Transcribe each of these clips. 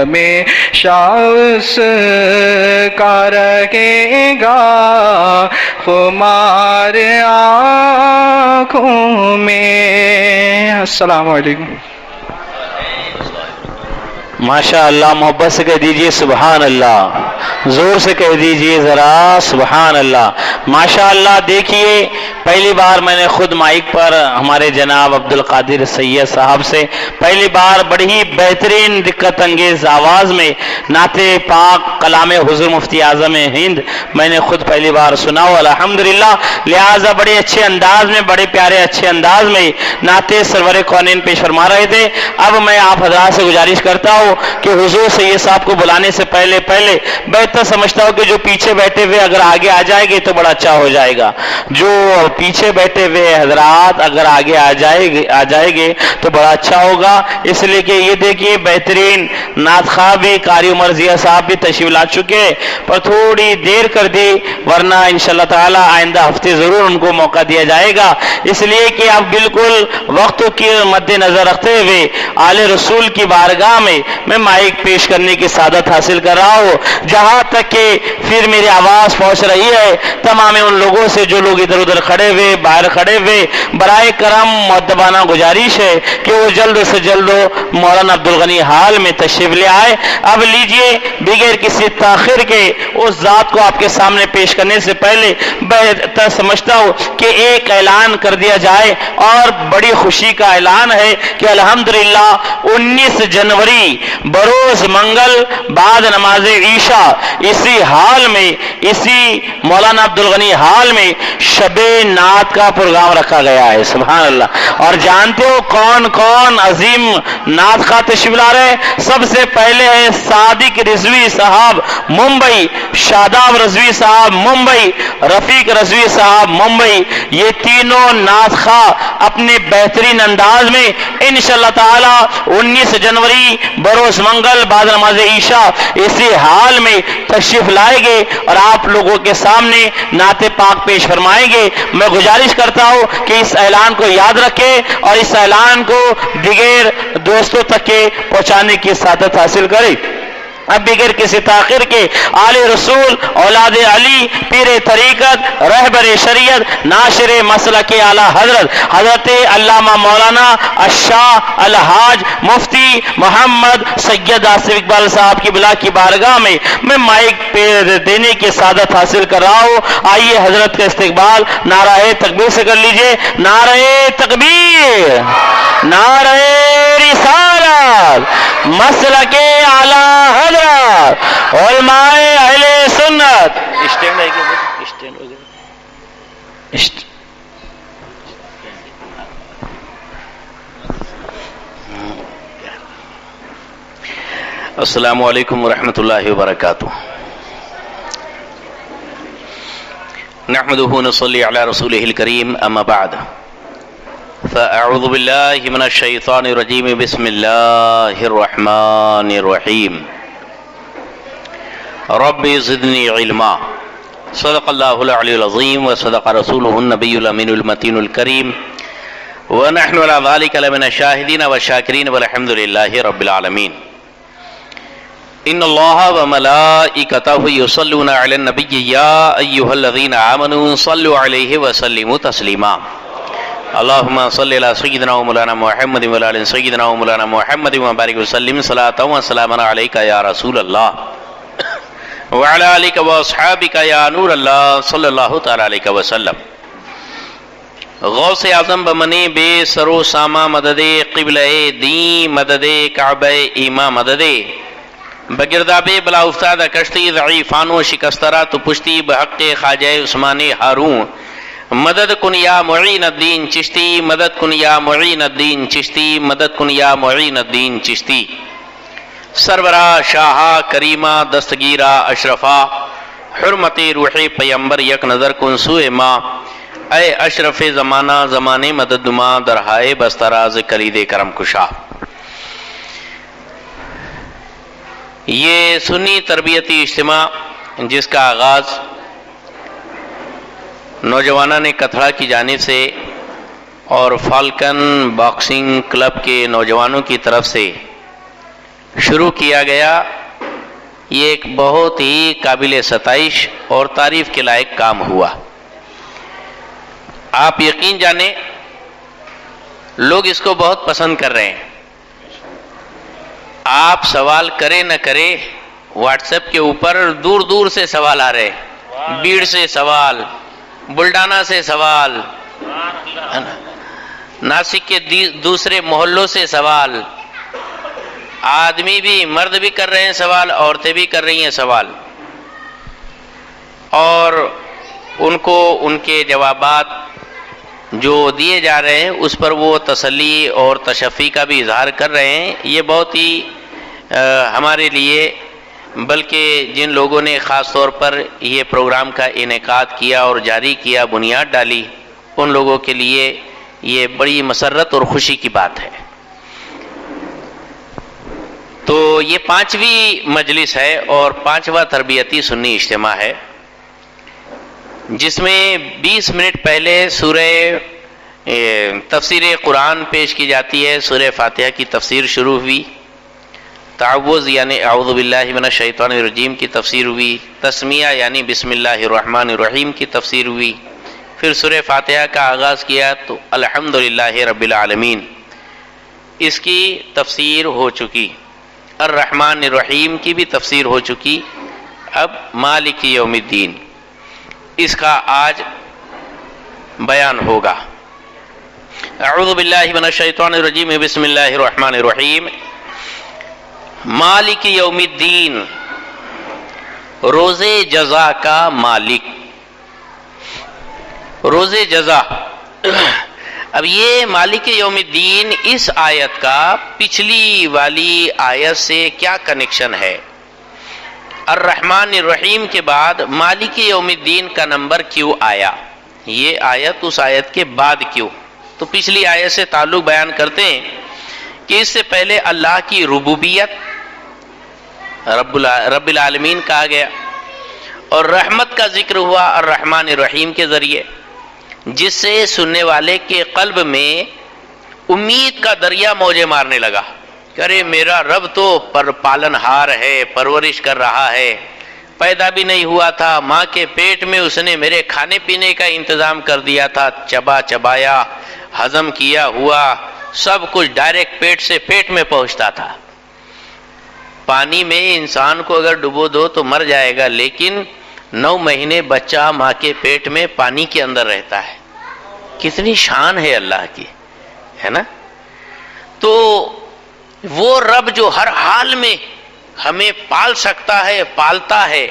ہمیشہ اس کا رہے گا خمار آنکھوں میں۔ السلام علیکم۔ ماشاءاللہ، محبت سے کہہ دیجئے سبحان اللہ، زور سے کہہ دیجئے ذرا سبحان اللہ۔ ماشاءاللہ، دیکھیے پہلی بار میں نے خود مائک پر ہمارے جناب عبدالقادر سید صاحب سے پہلی بار بڑی ہی بہترین دقت انگیز آواز میں نعت پاک کلام حضور مفتی اعظم ہند میں نے خود پہلی بار سنا ہوا الحمدللہ، لہٰذا بڑے اچھے انداز میں، بڑے پیارے اچھے انداز میں نعت سرور کونین پیش فرما رہے تھے۔ اب میں آپ حضرات سے گزارش کرتا ہوں کہ حضور سید صاحب کو بلانے سے پہلے بہتر سمجھتا ہوں کہ جو پیچھے بیٹھے ہوئے اگر آگے آ جائے گے تو بڑا اچھا ہو جائے گا، جو پیچھے بیٹھے ہوئے حضرات اگر آگے آ جائے گے تو بڑا اچھا ہوگا، اس لیے کہ یہ دیکھیے بہترین نعت خواہ بھی قاری عمر ضیاء صاحب بھی تشریف لا چکے پر تھوڑی دیر کر دی، ورنہ انشاءاللہ تعالی آئندہ ہفتے ضرور ان کو موقع دیا جائے گا، اس لیے کہ آپ بالکل وقتوں کے مد نظر رکھتے ہوئے آل رسول کی بارگاہ میں مائک پیش کرنے کی سعادت حاصل کر رہا ہوں۔ جہاں تک کہ پھر میری آواز پہنچ رہی ہے تمام ان لوگوں سے جو لوگ ادھر ادھر کھڑے ہوئے باہر کھڑے ہوئے، برائے کرم مؤدبانہ گزارش ہے کہ وہ جلد سے جلد مولانا عبدالغنی ہال میں تشریف لے آئے۔ اب لیجئے بغیر کسی تاخیر کے اس ذات کو آپ کے سامنے پیش کرنے سے پہلے بہتر سمجھتا ہوں کہ ایک اعلان کر دیا جائے، اور بڑی خوشی کا اعلان ہے کہ الحمدللہ 19 جنوری بروز منگل بعد نماز عشاء اسی حال میں، اسی مولانا عبدالغنی حال میں شب نعت کا پروگرام رکھا گیا ہے۔ سبحان اللہ۔ اور جانتے ہو کون کون عظیم نعت خواہ تشریف لا رہے ہیں؟ سب سے پہلے ہے صادق رضوی صاحب ممبئی، شاداب رضوی صاحب ممبئی، رفیق رضوی صاحب ممبئی، یہ تینوں نعت خواہ اپنے بہترین انداز میں انشاءاللہ تعالی 19 جنوری بروز منگل بعد نماز عشاء اسی حال میں تشریف لائیں گے اور آپ لوگوں کے سامنے نعت پاک پیش فرمائیں گے۔ میں گزارش کرتا ہوں کہ اس اعلان کو یاد رکھیں اور اس اعلان کو دیگر دوستوں تک کے پہنچانے کی سعادت حاصل کریں۔ اب بغیر کسی تاخیر کے آل رسول، اولاد علی، پیر طریقت، رہبر شریعت، ناشر مسلک اعلیٰ حضرت علامہ مولانا الشاہ الحاج مفتی محمد سید آصف اقبال صاحب کی بلا کی بارگاہ میں مائک دینے کی سعادت حاصل کر رہا ہوں۔ آئیے حضرت کا استقبال نعرہ تکبیر سے کر لیجئے۔ نعرہ تکبیر، نعرہ رسالت، مسلک اعلیٰ حضرت، علماء اہل سنت۔ السلام علیکم ورحمۃ اللہ وبرکاتہ۔ نحمده ونصلي على رسوله الكريم، اما بعد فاعوذ باللہ من الشیطان الرجیم، بسم اللہ الرحمن الرحیم۔ رب زدنی علما، صدق اللہ العلی العظیم وصدق رسولہ النبی الامین المتین الکریم، ونحن على ذلك لمن الشاہدین والشاکرین والحمد للہ رب العالمین۔ ان اللہ وملائکتہ یصلون علی النبی یا ایہا الذین آمنوا صلوا علیہ وسلموا تسلیما۔ اللہم صلی علی سیدنا و مولانا محمد و علی سیدنا و مولانا محمد وبارک وسلم صلاۃ و سلاما علیک یا رسول اللہ وعلی آلک و اصحابک یا نور اللہ صلی اللہ تعالی علیہ وسلم۔ غوث اعظم بمنی بے سرو ساما مدد قبلہ دین مدد کعبہ ایما مدد بگرداب بلا افتاد کشتی ضعیفان و شکسترا تو پشتی بحق خواجہ عثمان ہارون مدد کن یا معین الدین چشتی، مدد کن یا معین الدین چشتی، مدد کن یا معین الدین چشتی۔ سرورہ شاہا کریمہ دستگیرہ اشرفہ حرمت روح پیمبر یک نظر کن سوئے ماں، اے اشرف زمانہ زمانے مدد ماں درہائے بستراز کلید کرم کشا۔ یہ سنی تربیتی اجتماع جس کا آغاز نوجوانان کتھڑا کی جانب سے اور فالکن باکسنگ کلب کے نوجوانوں کی طرف سے شروع کیا گیا، یہ ایک بہت ہی قابل ستائش اور تعریف کے لائق کام ہوا۔ آپ یقین جانیں لوگ اس کو بہت پسند کر رہے ہیں۔ آپ سوال کرے نہ کرے، واٹس ایپ کے اوپر دور دور سے سوال آ رہے ہیں، بیڑ سے سوال، بلڈانا سے سوال، ناسک کے دوسرے محلوں سے سوال، آدمی بھی مرد بھی کر رہے ہیں سوال، عورتیں بھی کر رہی ہیں سوال، اور ان کو ان کے جوابات جو دیے جا رہے ہیں اس پر وہ تسلی اور تشفی کا بھی اظہار کر رہے ہیں۔ یہ بہت ہی ہمارے لیے، بلکہ جن لوگوں نے خاص طور پر یہ پروگرام کا انعقاد کیا اور جاری کیا، بنیاد ڈالی، ان لوگوں کے لیے یہ بڑی مسرت اور خوشی کی بات ہے۔ تو یہ 5ویں مجلس ہے اور 5واں تربیتی سنی اجتماع ہے، جس میں 20 منٹ پہلے سورہ تفسیر قرآن پیش کی جاتی ہے، سورہ فاتحہ کی تفسیر شروع ہوئی، تعوذ یعنی اعوذ باللہ من الشیطان الرجیم کی تفسیر ہوئی، تسمیہ یعنی بسم اللہ الرحمن الرحیم کی تفسیر ہوئی، پھر سورہ فاتحہ کا آغاز کیا تو الحمدللہ رب العالمین اس کی تفسیر ہو چکی، الرحمن الرحیم کی بھی تفسیر ہو چکی، اب مالک یوم الدین اس کا آج بیان ہوگا۔ اعوذ باللہ من الشیطان الرجیم بسم اللہ الرحمن الرحیم۔ مالک یوم الدین، روز جزا کا مالک، روز جزا۔ اب یہ مالک یوم الدین اس آیت کا پچھلی والی آیت سے کیا کنیکشن ہے؟ الرحمن الرحیم کے بعد مالک یوم الدین کا نمبر کیوں آیا؟ یہ آیت اس آیت کے بعد کیوں؟ تو پچھلی آیت سے تعلق بیان کرتے ہیں کہ اس سے پہلے اللہ کی ربوبیت، رب العالمین کہا گیا، اور رحمت کا ذکر ہوا الرحمن الرحیم کے ذریعے، جس سے سننے والے کے قلب میں امید کا دریا موجے مارنے لگا کہ ارے میرا رب تو پالن ہار ہے، پرورش کر رہا ہے، پیدا بھی نہیں ہوا تھا، ماں کے پیٹ میں اس نے میرے کھانے پینے کا انتظام کر دیا تھا، چبا چبایا، ہضم کیا ہوا، سب کچھ ڈائریکٹ پیٹ سے پیٹ میں پہنچتا تھا۔ پانی میں انسان کو اگر ڈبو دو تو مر جائے گا، لیکن 9 مہینے بچہ ماں کے پیٹ میں پانی کے اندر رہتا ہے۔ کتنی شان ہے اللہ کی، ہے نا؟ تو وہ رب جو ہر حال میں ہمیں پال سکتا ہے، پالتا ہے،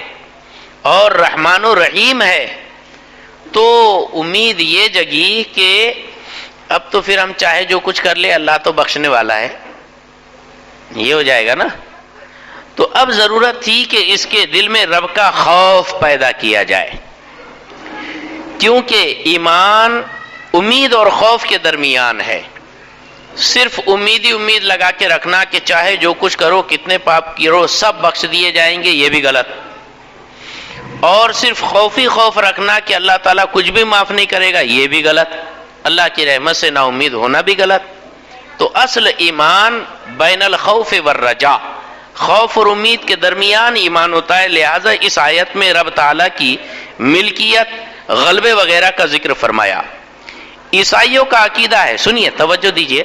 اور رحمان و رحیم ہے، تو امید یہ جگی کہ اب تو پھر ہم چاہے جو کچھ کر لے، اللہ تو بخشنے والا ہے، یہ ہو جائے گا نا۔ تو اب ضرورت تھی کہ اس کے دل میں رب کا خوف پیدا کیا جائے، کیونکہ ایمان امید اور خوف کے درمیان ہے۔ صرف امید ہی امید لگا کے رکھنا کہ چاہے جو کچھ کرو، کتنے پاپ کرو، سب بخش دیے جائیں گے، یہ بھی غلط، اور صرف خوف ہی خوف رکھنا کہ اللہ تعالیٰ کچھ بھی معاف نہیں کرے گا، یہ بھی غلط، اللہ کی رحمت سے نا امید ہونا بھی غلط۔ تو اصل ایمان بین الخوف والرجاء، خوف اور امید کے درمیان ایمان ہوتا ہے۔ لہذا اس آیت میں رب تعالیٰ کی ملکیت، غلبے وغیرہ کا ذکر فرمایا۔ عیسائیوں کا عقیدہ ہے، سنیے توجہ دیجئے،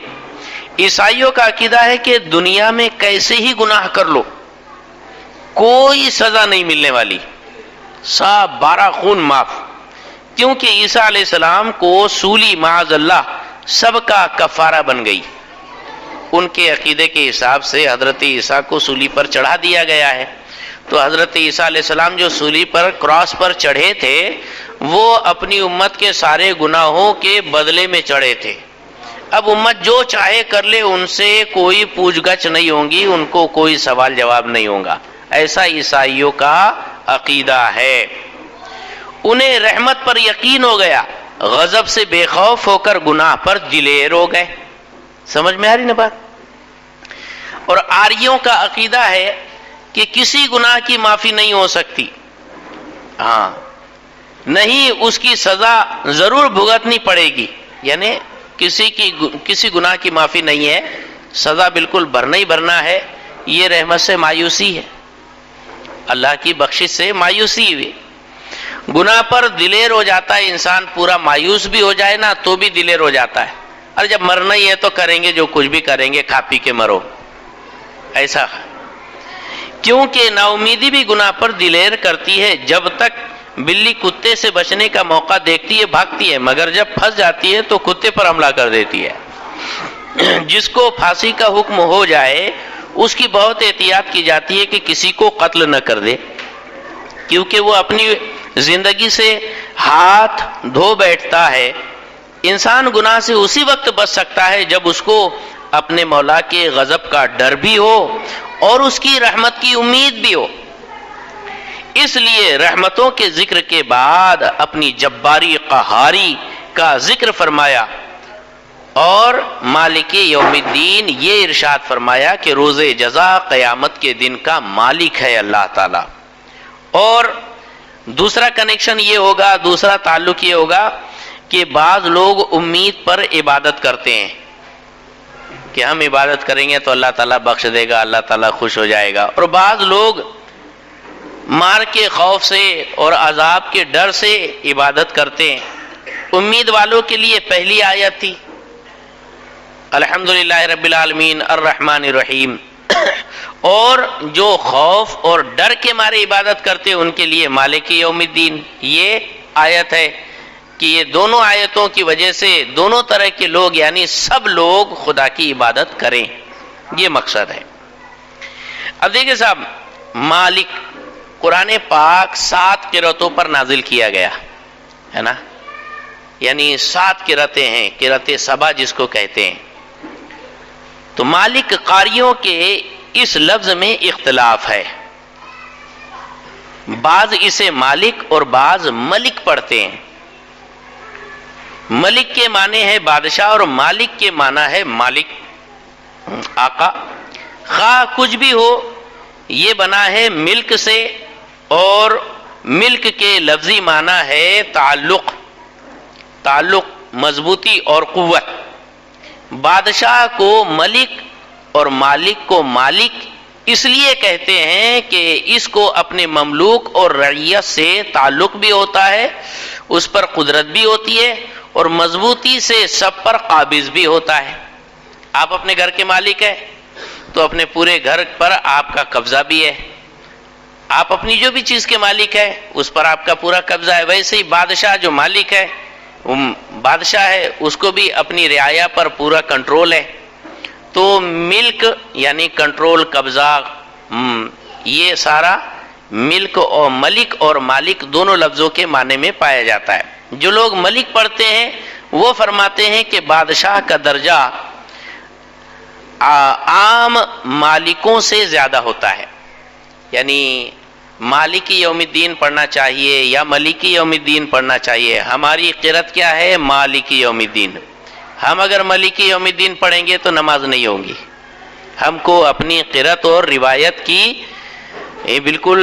عیسائیوں کا عقیدہ ہے کہ دنیا میں کیسے ہی گناہ کر لو کوئی سزا نہیں ملنے والی، سب 12 خون معاف، کیونکہ عیسیٰ علیہ السلام کو سولی معاذ اللہ سب کا کفارہ بن گئی۔ ان کے عقیدے کے حساب سے حضرت عیسیٰ کو سولی پر چڑھا دیا گیا ہے، تو حضرت عیسیٰ علیہ السلام جو سولی پر کراس پر چڑھے تھے، وہ اپنی امت کے سارے گناہوں کے بدلے میں چڑھے تھے۔ اب امت جو چاہے کر لے، ان سے کوئی پوچھ گچھ نہیں ہوگی، ان کو کوئی سوال جواب نہیں ہوگا، ایسا عیسائیوں کا عقیدہ ہے۔ انہیں رحمت پر یقین ہو گیا، غضب سے بے خوف ہو کر گناہ پر دلیر ہو گئے۔ سمجھ میں آ رہی نا بات؟ اور آریوں کا عقیدہ ہے کہ کسی گناہ کی معافی نہیں ہو سکتی، ہاں نہیں، اس کی سزا ضرور بھگتنی پڑے گی، یعنی کسی گناہ کی معافی نہیں ہے، سزا بالکل بھرنا ہی بھرنا ہے، یہ رحمت سے مایوسی ہے، اللہ کی بخشش سے مایوسی ہوئی۔ گناہ پر دلیر ہو جاتا ہے انسان، پورا مایوس بھی ہو جائے نا تو بھی دلیر ہو جاتا ہے، اور جب مرنا ہی ہے تو کریں گے جو کچھ بھی کریں گے، کھا پی کے مرو، ایسا۔ کیونکہ نا امیدی بھی گناہ پر دلیر کرتی ہے۔ جب تک بلی کتے سے بچنے کا موقع دیکھتی ہے بھاگتی ہے، مگر جب پھنس جاتی ہے تو کتے پر حملہ کر دیتی ہے۔ جس کو پھانسی کا حکم ہو جائے اس کی بہت احتیاط کی جاتی ہے کہ کسی کو قتل نہ کر دے، کیونکہ وہ اپنی زندگی سے ہاتھ دھو بیٹھتا ہے۔ انسان گناہ سے اسی وقت بچ سکتا ہے جب اس کو اپنے مولا کے غضب کا ڈر بھی ہو اور اس کی رحمت کی امید بھی ہو۔ اس لیے رحمتوں کے ذکر کے بعد اپنی جباری قہاری کا ذکر فرمایا، اور مالک یوم الدین یہ ارشاد فرمایا کہ روز جزا قیامت کے دن کا مالک ہے اللہ تعالی۔ اور دوسرا کنیکشن یہ ہوگا، دوسرا تعلق یہ ہوگا کہ بعض لوگ امید پر عبادت کرتے ہیں کہ ہم عبادت کریں گے تو اللہ تعالیٰ بخش دے گا، اللہ تعالیٰ خوش ہو جائے گا، اور بعض لوگ مار کے خوف سے اور عذاب کے ڈر سے عبادت کرتے ہیں۔ امید والوں کے لیے پہلی آیت تھی الحمدللہ رب العالمین الرحمن الرحیم، اور جو خوف اور ڈر کے مارے عبادت کرتے ان کے لیے مالک یوم الدین۔ یہ آیت ہے کہ یہ دونوں آیتوں کی وجہ سے دونوں طرح کے لوگ یعنی سب لوگ خدا کی عبادت کریں، یہ مقصد ہے۔ اب دیکھیں صاحب، مالک قرآن پاک 7 قرأتوں پر نازل کیا گیا ہے نا، یعنی 7 قرأتیں ہیں، قرأت سبا جس کو کہتے ہیں۔ تو مالک قاریوں کے اس لفظ میں اختلاف ہے، بعض اسے مالک اور بعض ملک پڑھتے ہیں۔ ملک کے معنی ہے بادشاہ اور مالک کے معنی ہے مالک، آقا۔ خواہ کچھ بھی ہو، یہ بنا ہے ملک سے، اور ملک کے لفظی معنی ہے تعلق، تعلق، مضبوطی اور قوت۔ بادشاہ کو ملک اور مالک کو مالک اس لیے کہتے ہیں کہ اس کو اپنے مملوک اور رعیت سے تعلق بھی ہوتا ہے، اس پر قدرت بھی ہوتی ہے، اور مضبوطی سے سب پر قابض بھی ہوتا ہے۔ آپ اپنے گھر کے مالک ہیں تو اپنے پورے گھر پر آپ کا قبضہ بھی ہے، آپ اپنی جو بھی چیز کے مالک ہے اس پر آپ کا پورا قبضہ ہے۔ ویسے ہی بادشاہ جو مالک ہے، بادشاہ ہے، اس کو بھی اپنی رعایا پر پورا کنٹرول ہے۔ تو ملک یعنی کنٹرول، قبضہ، یہ سارا ملک اور ملک اور مالک دونوں لفظوں کے معنی میں پایا جاتا ہے۔ جو لوگ ملک پڑھتے ہیں وہ فرماتے ہیں کہ بادشاہ کا درجہ عام مالکوں سے زیادہ ہوتا ہے، یعنی مالک یوم الدین پڑھنا چاہیے یا ملک یوم الدین پڑھنا چاہیے۔ ہماری قرأت کیا ہے؟ مالک یوم الدین۔ ہم اگر ملک یوم الدین پڑھیں گے تو نماز نہیں ہوگی۔ ہم کو اپنی قرأت اور روایت کی بالکل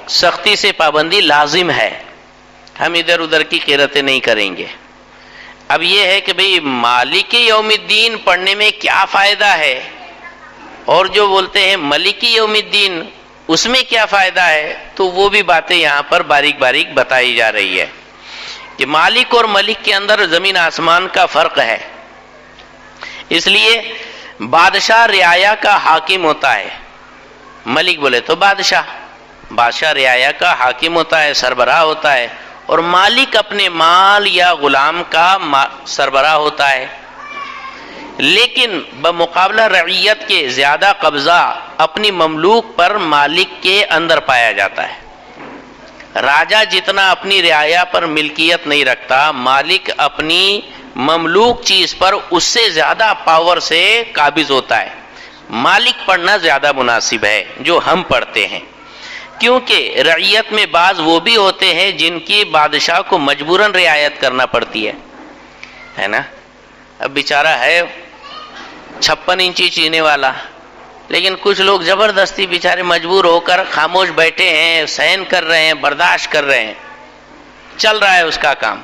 سختی سے پابندی لازم ہے، ہم ادھر ادھر کی قرأتیں نہیں کریں گے۔ اب یہ ہے کہ بھئی مالک یوم الدین پڑھنے میں کیا فائدہ ہے، اور جو بولتے ہیں ملک یوم الدین اس میں کیا فائدہ ہے، تو وہ بھی باتیں یہاں پر باریک باریک بتائی جا رہی ہے کہ مالک اور ملک کے اندر زمین آسمان کا فرق ہے۔ اس لیے بادشاہ رعایا کا حاکم ہوتا ہے، ملک بولے تو بادشاہ، بادشاہ رعایا کا حاکم ہوتا ہے، سربراہ ہوتا ہے، اور مالک اپنے مال یا غلام کا سربراہ ہوتا ہے۔ لیکن بمقابلہ رعیت کے زیادہ قبضہ اپنی مملوک پر مالک کے اندر پایا جاتا ہے۔ راجہ جتنا اپنی رعایا پر ملکیت نہیں رکھتا، مالک اپنی مملوک چیز پر اس سے زیادہ پاور سے قابض ہوتا ہے۔ مالک پڑھنا زیادہ مناسب ہے جو ہم پڑھتے ہیں، کیونکہ رعیت میں بعض وہ بھی ہوتے ہیں جن کی بادشاہ کو مجبوراً رعایت کرنا پڑتی ہے نا۔ اب بیچارہ ہے 56 انچی چینے والا، لیکن کچھ لوگ زبردستی بیچارے مجبور ہو کر خاموش بیٹھے ہیں، سہن کر رہے ہیں، برداشت کر رہے ہیں، چل رہا ہے اس کا کام۔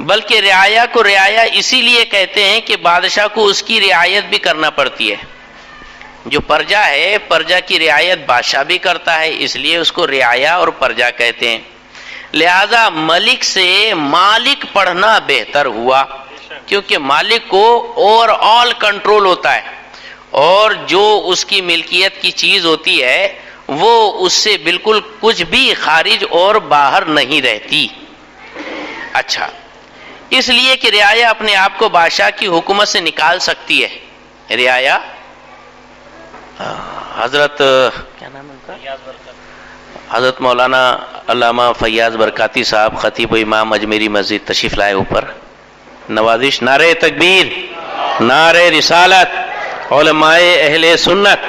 بلکہ رعایا کو رعایا اسی لیے کہتے ہیں کہ بادشاہ کو اس کی رعایت بھی کرنا پڑتی ہے۔ جو پرجا ہے، پرجا کی رعایت بادشاہ بھی کرتا ہے، اس لیے اس کو رعایا اور پرجا کہتے ہیں. لہذا ملک سے مالک پڑھنا بہتر ہوا، کیونکہ مالک کو اوور آل کنٹرول ہوتا ہے، اور جو اس کی ملکیت کی چیز ہوتی ہے وہ اس سے بالکل کچھ بھی خارج اور باہر نہیں رہتی. اچھا، اس لیے کہ رعایا اپنے آپ کو بادشاہ کی حکومت سے نکال سکتی ہے. رعایا حضرت کیا نام ہے ان کا؟ حضرت مولانا علامہ فیاض برکاتی صاحب خطیب و امام اجمیری مسجد تشریف لائے اوپر. نوازش. نعرہ تکبیر، نعرہ رسالت، علماء اہل سنت.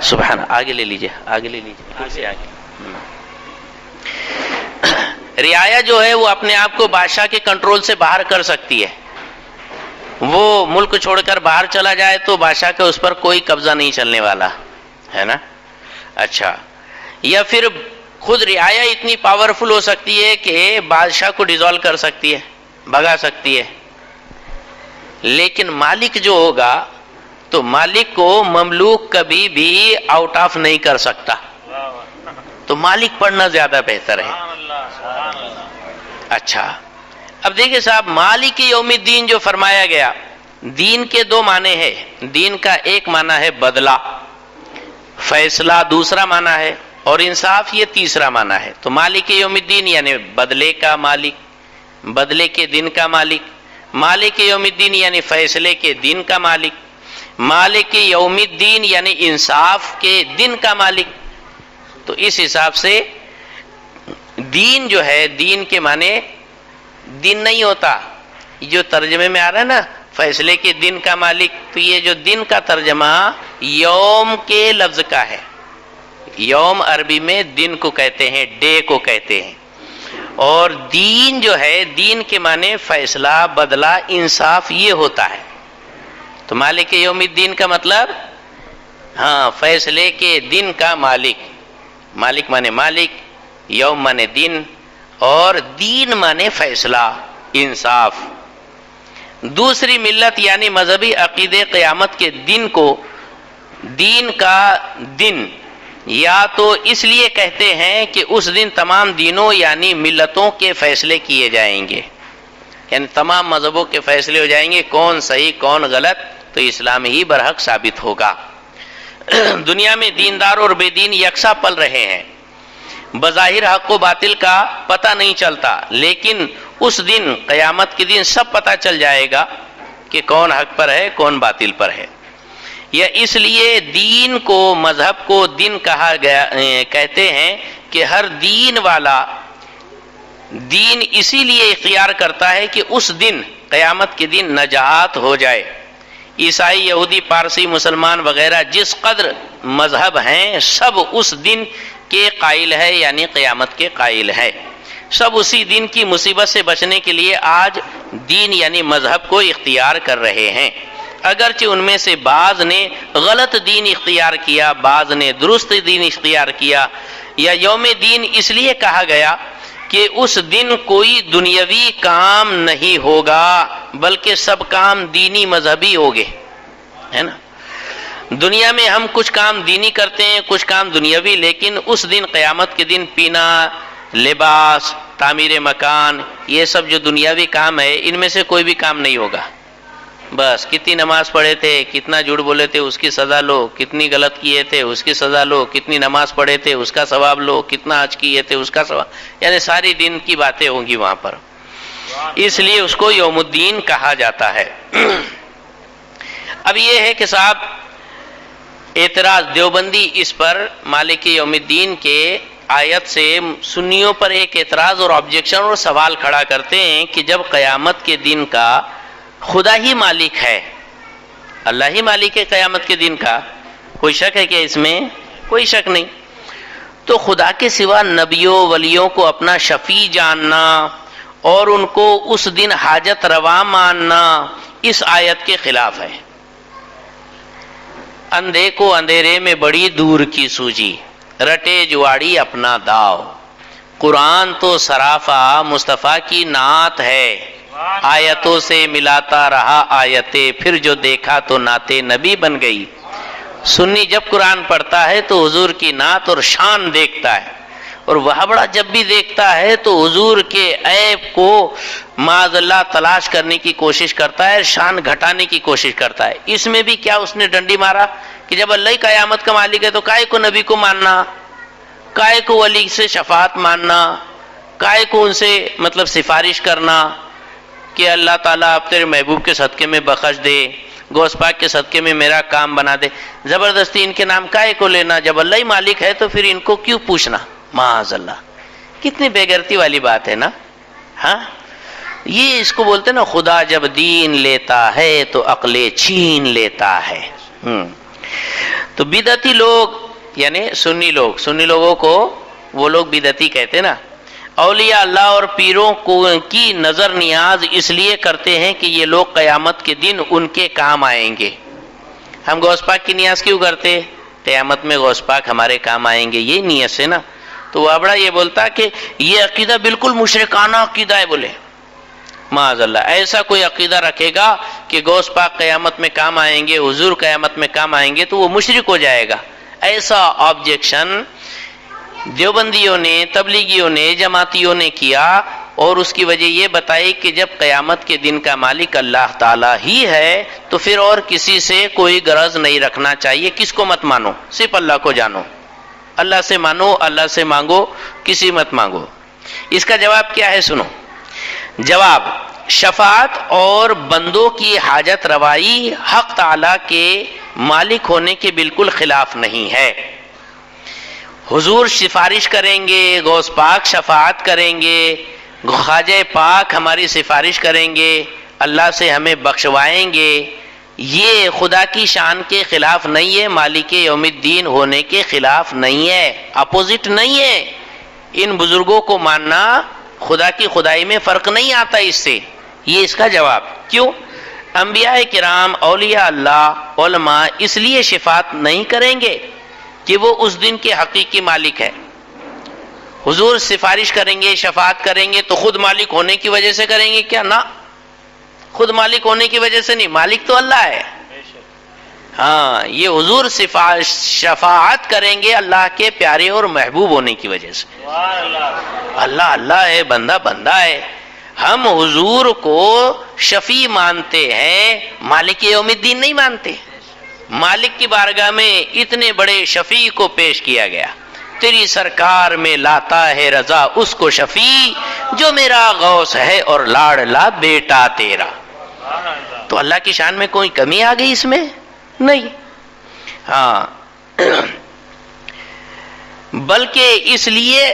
سبحان. آگے لے لیجئے، آگے لے لیجئے، کرسی آگے. رعایا جو ہے وہ اپنے آپ کو بادشاہ کے کنٹرول سے باہر کر سکتی ہے. وہ ملک چھوڑ کر باہر چلا جائے تو بادشاہ کا اس پر کوئی قبضہ نہیں چلنے والا ہے نا. اچھا، یا پھر خود رعایا اتنی پاورفل ہو سکتی ہے کہ بادشاہ کو ڈیزالو کر سکتی ہے، بھگا سکتی ہے. لیکن مالک جو ہوگا تو مالک کو مملوک کبھی بھی آؤٹ آف نہیں کر سکتا، تو مالک پڑھنا زیادہ بہتر ہے. اچھا، اب دیکھیں صاحب، مالک یوم الدین جو فرمایا گیا، دین کے دو معنی ہے. دین کا ایک معنی ہے بدلہ، فیصلہ دوسرا معنی ہے، اور انصاف یہ تیسرا معنی ہے. تو مالک یوم الدین یعنی بدلے کا مالک، بدلے کے دن کا مالک. مالک یوم الدین یعنی فیصلے کے دن کا مالک. مالک یوم الدین یعنی انصاف کے دن کا مالک. تو اس حساب سے دین جو ہے، دین کے معنی دن نہیں ہوتا. جو ترجمے میں آ رہا ہے نا فیصلے کے دن کا مالک، تو یہ جو دن کا ترجمہ یوم کے لفظ کا ہے. یوم عربی میں دن کو کہتے ہیں، ڈے کو کہتے ہیں. اور دین جو ہے، دین کے معنی فیصلہ، بدلہ، انصاف یہ ہوتا ہے. تو مالک یوم الدین کا مطلب ہاں فیصلے کے دن کا مالک. مالک مانے مالک، یوم مانے دن، اور دین مانے فیصلہ، انصاف. دوسری ملت یعنی مذہبی عقیدے قیامت کے دن کو دین کا دن یا تو اس لیے کہتے ہیں کہ اس دن تمام دینوں یعنی ملتوں کے فیصلے کیے جائیں گے، یعنی تمام مذہبوں کے فیصلے ہو جائیں گے، کون صحیح کون غلط، تو اسلام ہی برحق ثابت ہوگا. دنیا میں دیندار اور بے دین یکساں پل رہے ہیں، بظاہر حق و باطل کا پتہ نہیں چلتا، لیکن اس دن قیامت کے دن سب پتہ چل جائے گا کہ کون حق پر ہے کون باطل پر ہے. یا اس لیے دین کو، مذہب کو دن کہا گیا، کہتے ہیں کہ ہر دین والا دین اسی لیے اختیار کرتا ہے کہ اس دن قیامت کے دن نجات ہو جائے. عیسائی، یہودی، پارسی، مسلمان وغیرہ جس قدر مذہب ہیں سب اس دن کے قائل ہے، یعنی قیامت کے قائل ہے. سب اسی دن کی مصیبت سے بچنے کے لیے آج دین یعنی مذہب کو اختیار کر رہے ہیں. اگرچہ ان میں سے بعض نے غلط دین اختیار کیا، بعض نے درست دین اختیار کیا. یا یوم دین اس لیے کہا گیا کہ اس دن کوئی دنیاوی کام نہیں ہوگا بلکہ سب کام دینی مذہبی ہوگے، ہے نا. دنیا میں ہم کچھ کام دینی کرتے ہیں، کچھ کام دنیاوی، لیکن اس دن قیامت کے دن پینا، لباس، تعمیر مکان، یہ سب جو دنیاوی کام ہے ان میں سے کوئی بھی کام نہیں ہوگا. بس کتنی نماز پڑھے تھے، کتنا جھوٹ بولے تھے اس کی سزا لو، کتنی غلط کیے تھے اس کی سزا لو، کتنی نماز پڑھے تھے اس کا ثواب لو، کتنا حج کیے تھے اس کا ثواب، یعنی ساری دن کی باتیں ہوں گی وہاں پر. اس لیے اس کو یوم الدین کہا جاتا ہے. اب یہ ہے کہ صاحب اعتراض دیوبندی اس پر مالک یوم الدین کے آیت سے سنیوں پر ایک اعتراض اور آبجیکشن اور سوال کھڑا کرتے ہیں کہ جب قیامت کے دن کا خدا ہی مالک ہے، اللہ ہی مالک ہے قیامت کے دن کا، کوئی شک ہے کہ اس میں؟ کوئی شک نہیں. تو خدا کے سوا نبیوں ولیوں کو اپنا شفیع جاننا اور ان کو اس دن حاجت روا ماننا اس آیت کے خلاف ہے. اندھے کو اندھیرے میں بڑی دور کی سوجی، رٹے جواڑی اپنا داؤ. قرآن تو سرافہ مصطفیٰ کی نعت ہے، آیتوں سے ملاتا رہا آیتیں، پھر جو دیکھا تو نعت نبی بن گئی. سنی جب قرآن پڑھتا ہے تو حضور کی نعت اور شان دیکھتا ہے، اور وہابڑا جب بھی دیکھتا ہے تو حضور کے عیب کو معاذ اللہ تلاش کرنے کی کوشش کرتا ہے، شان گھٹانے کی کوشش کرتا ہے۔ اس میں بھی کیا اس نے ڈنڈی مارا کہ جب اللہ ہی قیامت کا مالک ہے تو کائے کو نبی کو ماننا، کائے کو ولی سے شفاعت ماننا، کائے کو ان سے مطلب سفارش کرنا کہ اللہ تعالیٰ اب تیرے محبوب کے صدقے میں بخش دے، غوث پاک کے صدقے میں میرا کام بنا دے، زبردستی ان کے نام کائے کو لینا؟ جب اللہ ہی مالک ہے تو پھر ان کو کیوں پوچھنا؟ معاذ اللہ، کتنی بے غیرتی والی بات ہے نا۔ ہاں، یہ اس کو بولتے نا خدا جب دین لیتا ہے تو عقل چھین لیتا ہے۔ تو بدعتی لوگ یعنی سنی لوگوں کو وہ لوگ بدعتی کہتے نا۔ اولیاء اللہ اور پیروں کو کی نظر نیاز اس لیے کرتے ہیں کہ یہ لوگ قیامت کے دن ان کے کام آئیں گے۔ ہم غوث پاک کی نیاز کیوں کرتے؟ قیامت میں غوث پاک ہمارے کام آئیں گے، یہ نیت سے نا۔ تو وہ بڑا یہ بولتا کہ یہ عقیدہ بالکل مشرکانہ عقیدہ ہے، بولے معاذ اللہ ایسا کوئی عقیدہ رکھے گا کہ غوث پاک قیامت میں کام آئیں گے، حضور قیامت میں کام آئیں گے، تو وہ مشرک ہو جائے گا۔ ایسا آبجیکشن دیوبندیوں نے، تبلیغیوں نے، جماعتیوں نے کیا، اور اس کی وجہ یہ بتائی کہ جب قیامت کے دن کا مالک اللہ تعالیٰ ہی ہے تو پھر اور کسی سے کوئی غرض نہیں رکھنا چاہیے۔ کس کو مت مانو، صرف اللہ کو جانو، اللہ سے مانو، اللہ سے مانگو، کسی مت مانگو۔ اس کا جواب کیا ہے؟ سنو جواب، شفاعت اور بندوں کی حاجت روائی حق تعالیٰ کے مالک ہونے کے بالکل خلاف نہیں ہے۔ حضور سفارش کریں گے، غوث پاک شفاعت کریں گے، خواجہ پاک ہماری سفارش کریں گے، اللہ سے ہمیں بخشوائیں گے، یہ خدا کی شان کے خلاف نہیں ہے، مالک یوم الدین ہونے کے خلاف نہیں ہے، اپوزٹ نہیں ہے۔ ان بزرگوں کو ماننا خدا کی خدائی میں فرق نہیں آتا اس سے، یہ اس کا جواب۔ کیوں؟ انبیاء کرام، اولیاء اللہ، علماء اس لیے شفاعت نہیں کریں گے کہ وہ اس دن کے حقیقی مالک ہے۔ حضور سفارش کریں گے، شفاعت کریں گے تو خود مالک ہونے کی وجہ سے کریں گے کیا؟ نہ، خود مالک ہونے کی وجہ سے نہیں، مالک تو اللہ ہے۔ ہاں، یہ حضور شفاعت کریں گے اللہ کے پیارے اور محبوب ہونے کی وجہ سے۔ اللہ اللہ ہے، بندہ بندہ ہے۔ ہم حضور کو شفیع مانتے ہیں، مالک یوم الدین نہیں مانتے۔ مالک کی بارگاہ میں اتنے بڑے شفیع کو پیش کیا گیا، تیری سرکار میں لاتا ہے رضا اس کو شفیع، جو میرا غوث ہے اور لاڈلا بیٹا تیرا۔ تو اللہ کی شان میں کوئی کمی آ گئی اس میں؟ نہیں۔ ہاں، بلکہ اس لیے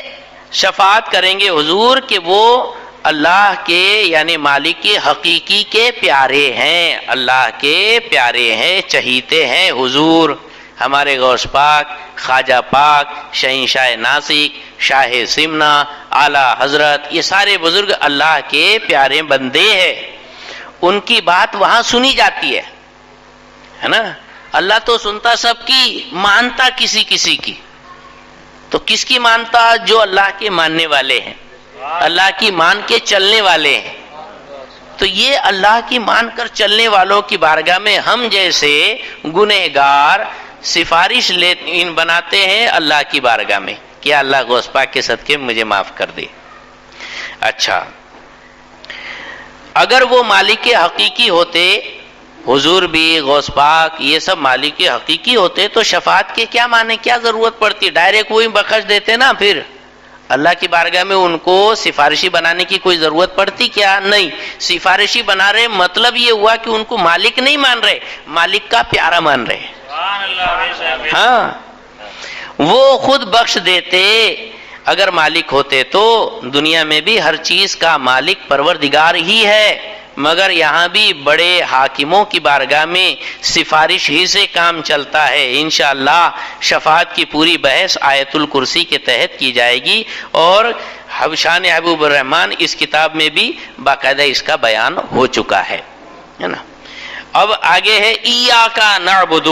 شفاعت کریں گے حضور کہ وہ اللہ کے یعنی مالک کے حقیقی کے پیارے ہیں، اللہ کے پیارے ہیں، چہیتے ہیں حضور۔ ہمارے غوث پاک، خواجہ پاک، شہنشاہ ناسک، شاہ سمنا، اعلیٰ حضرت، یہ سارے بزرگ اللہ کے پیارے بندے ہیں، ان کی بات وہاں سنی جاتی ہے نا۔ اللہ تو سنتا سب کی، مانتا کسی کسی کی۔ تو کس کی مانتا؟ جو اللہ کے ماننے والے ہیں، اللہ کی مان کے چلنے والے ہیں۔ تو یہ اللہ کی مان کر چلنے والوں کی بارگاہ میں ہم جیسے گنہگار سفارش بناتے ہیں اللہ کی بارگاہ میں کہ اللہ غوث پاک کے صدقے مجھے معاف کر دے۔ اچھا، اگر وہ مالک حقیقی ہوتے، حضور بھی، غوث پاک، یہ سب مالک حقیقی ہوتے تو شفاعت کے کیا معنی، کیا ضرورت پڑتی؟ ڈائریکٹ وہی بخش دیتے نا۔ پھر اللہ کی بارگاہ میں ان کو سفارشی بنانے کی کوئی ضرورت پڑتی کیا؟ نہیں۔ سفارشی بنا رہے، مطلب یہ ہوا کہ ان کو مالک نہیں مان رہے، مالک کا پیارا مان رہے۔ ہاں، وہ خود بخش دیتے اگر مالک ہوتے تو۔ دنیا میں بھی ہر چیز کا مالک پروردگار ہی ہے، مگر یہاں بھی بڑے حاکموں کی بارگاہ میں سفارش ہی سے کام چلتا ہے۔ انشاءاللہ شفاعت کی پوری بحث آیت الکرسی کے تحت کی جائے گی، اور شان حبیب الرحمن اس کتاب میں بھی باقاعدہ اس کا بیان ہو چکا ہے نا۔ اب آگے ہے ایاک نعبد،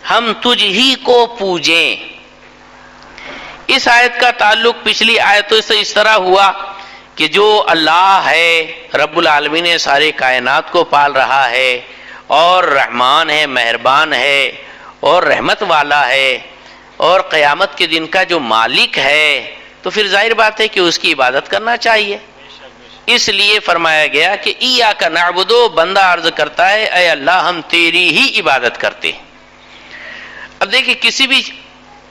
ہم تجھ ہی کو پوجیں۔ اس آیت کا تعلق پچھلی آیتوں سے اس طرح ہوا کہ جو اللہ ہے رب العالمین سارے کائنات کو پال رہا ہے، اور رحمان ہے، مہربان ہے، اور رحمت والا ہے اور قیامت کے دن کا جو مالک ہے، تو پھر ظاہر بات ہے کہ اس کی عبادت کرنا چاہیے۔ اس لیے فرمایا گیا کہ ایاک نعبد، بندہ عرض کرتا ہے اے اللہ ہم تیری ہی عبادت کرتے ہیں۔ اب دیکھیں کسی بھی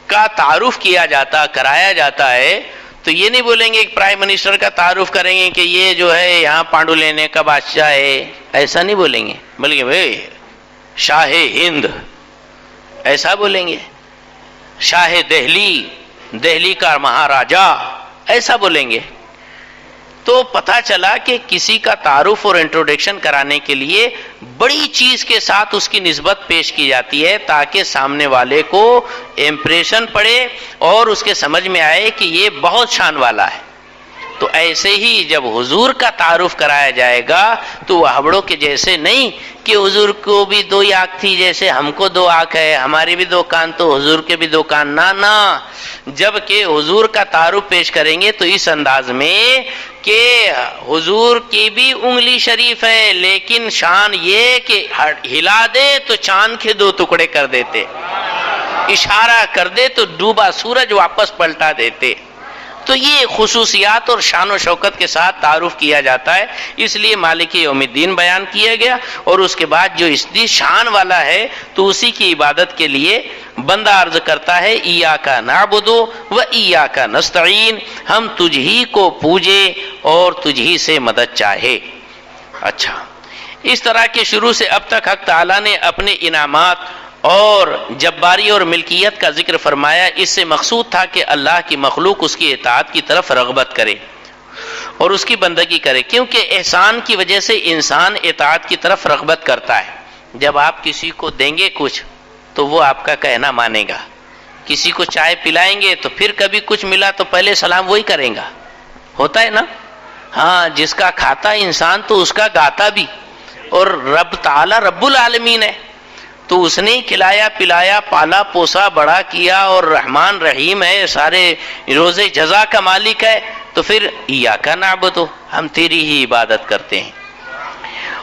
کا تعارف کیا جاتا، کرایا جاتا ہے، تو یہ نہیں بولیں گے کہ پرائم منسٹر کا تعارف کریں گے کہ یہ جو ہے یہاں پانڈو لینے کا بادشاہ ہے، ایسا نہیں بولیں گے، بلکہ بھائی شاہ ہند ایسا بولیں گے، شاہ دہلی، دہلی کا مہاراجا ایسا بولیں گے۔ تو پتہ چلا کہ کسی کا تعارف اور انٹروڈکشن کرانے کے لیے بڑی چیز کے ساتھ اس کی نسبت پیش کی جاتی ہے تاکہ سامنے والے کو امپریشن پڑے اور اس کے سمجھ میں آئے کہ یہ بہت شان والا ہے۔ تو ایسے ہی جب حضور کا تعارف کرایا جائے گا تو وہ ہبڑوں کے جیسے نہیں کہ حضور کو بھی دو ہی آنکھ تھی جیسے ہم کو دو آنکھ ہے، ہماری بھی دو کان تو حضور کے بھی دو کان، نہ جبکہ حضور کا تعارف پیش کریں گے تو اس انداز میں کہ حضور کی بھی انگلی شریف ہے، لیکن شان یہ کہ ہلا دے تو چاند کے دو ٹکڑے کر دیتے، اشارہ کر دے تو ڈوبا سورج واپس پلٹا دیتے۔ تو یہ خصوصیات اور شان و شوکت کے ساتھ تعارف کیا جاتا ہے، اس لیے مالک یوم الدین بیان کیا گیا، اور اس کے بعد جو اس دی شان والا ہے تو اسی کی عبادت کے لیے بندہ عرض کرتا ہے ایاک نعبد و ایاک نستعین، ہم تجھ ہی کو پوجے اور تجھ ہی سے مدد چاہے۔ اچھا، اس طرح کے شروع سے اب تک حق تعالیٰ نے اپنے انعامات اور جباری اور ملکیت کا ذکر فرمایا۔ اس سے مقصود تھا کہ اللہ کی مخلوق اس کی اطاعت کی طرف رغبت کرے اور اس کی بندگی کرے، کیونکہ احسان کی وجہ سے انسان اطاعت کی طرف رغبت کرتا ہے۔ جب آپ کسی کو دیں گے کچھ تو وہ آپ کا کہنا مانے گا، کسی کو چائے پلائیں گے تو پھر کبھی کچھ ملا تو پہلے سلام وہی کریں گا، ہوتا ہے نا؟ ہاں، جس کا کھاتا انسان تو اس کا گاتا بھی، اور رب تعالی رب العالمین ہے تو اس نے کھلایا پلایا پالا پوسا بڑا کیا، اور رحمان رحیم ہے، سارے روز جزا کا مالک ہے، تو پھر ایاک نعبد، ہم تیری ہی عبادت کرتے ہیں،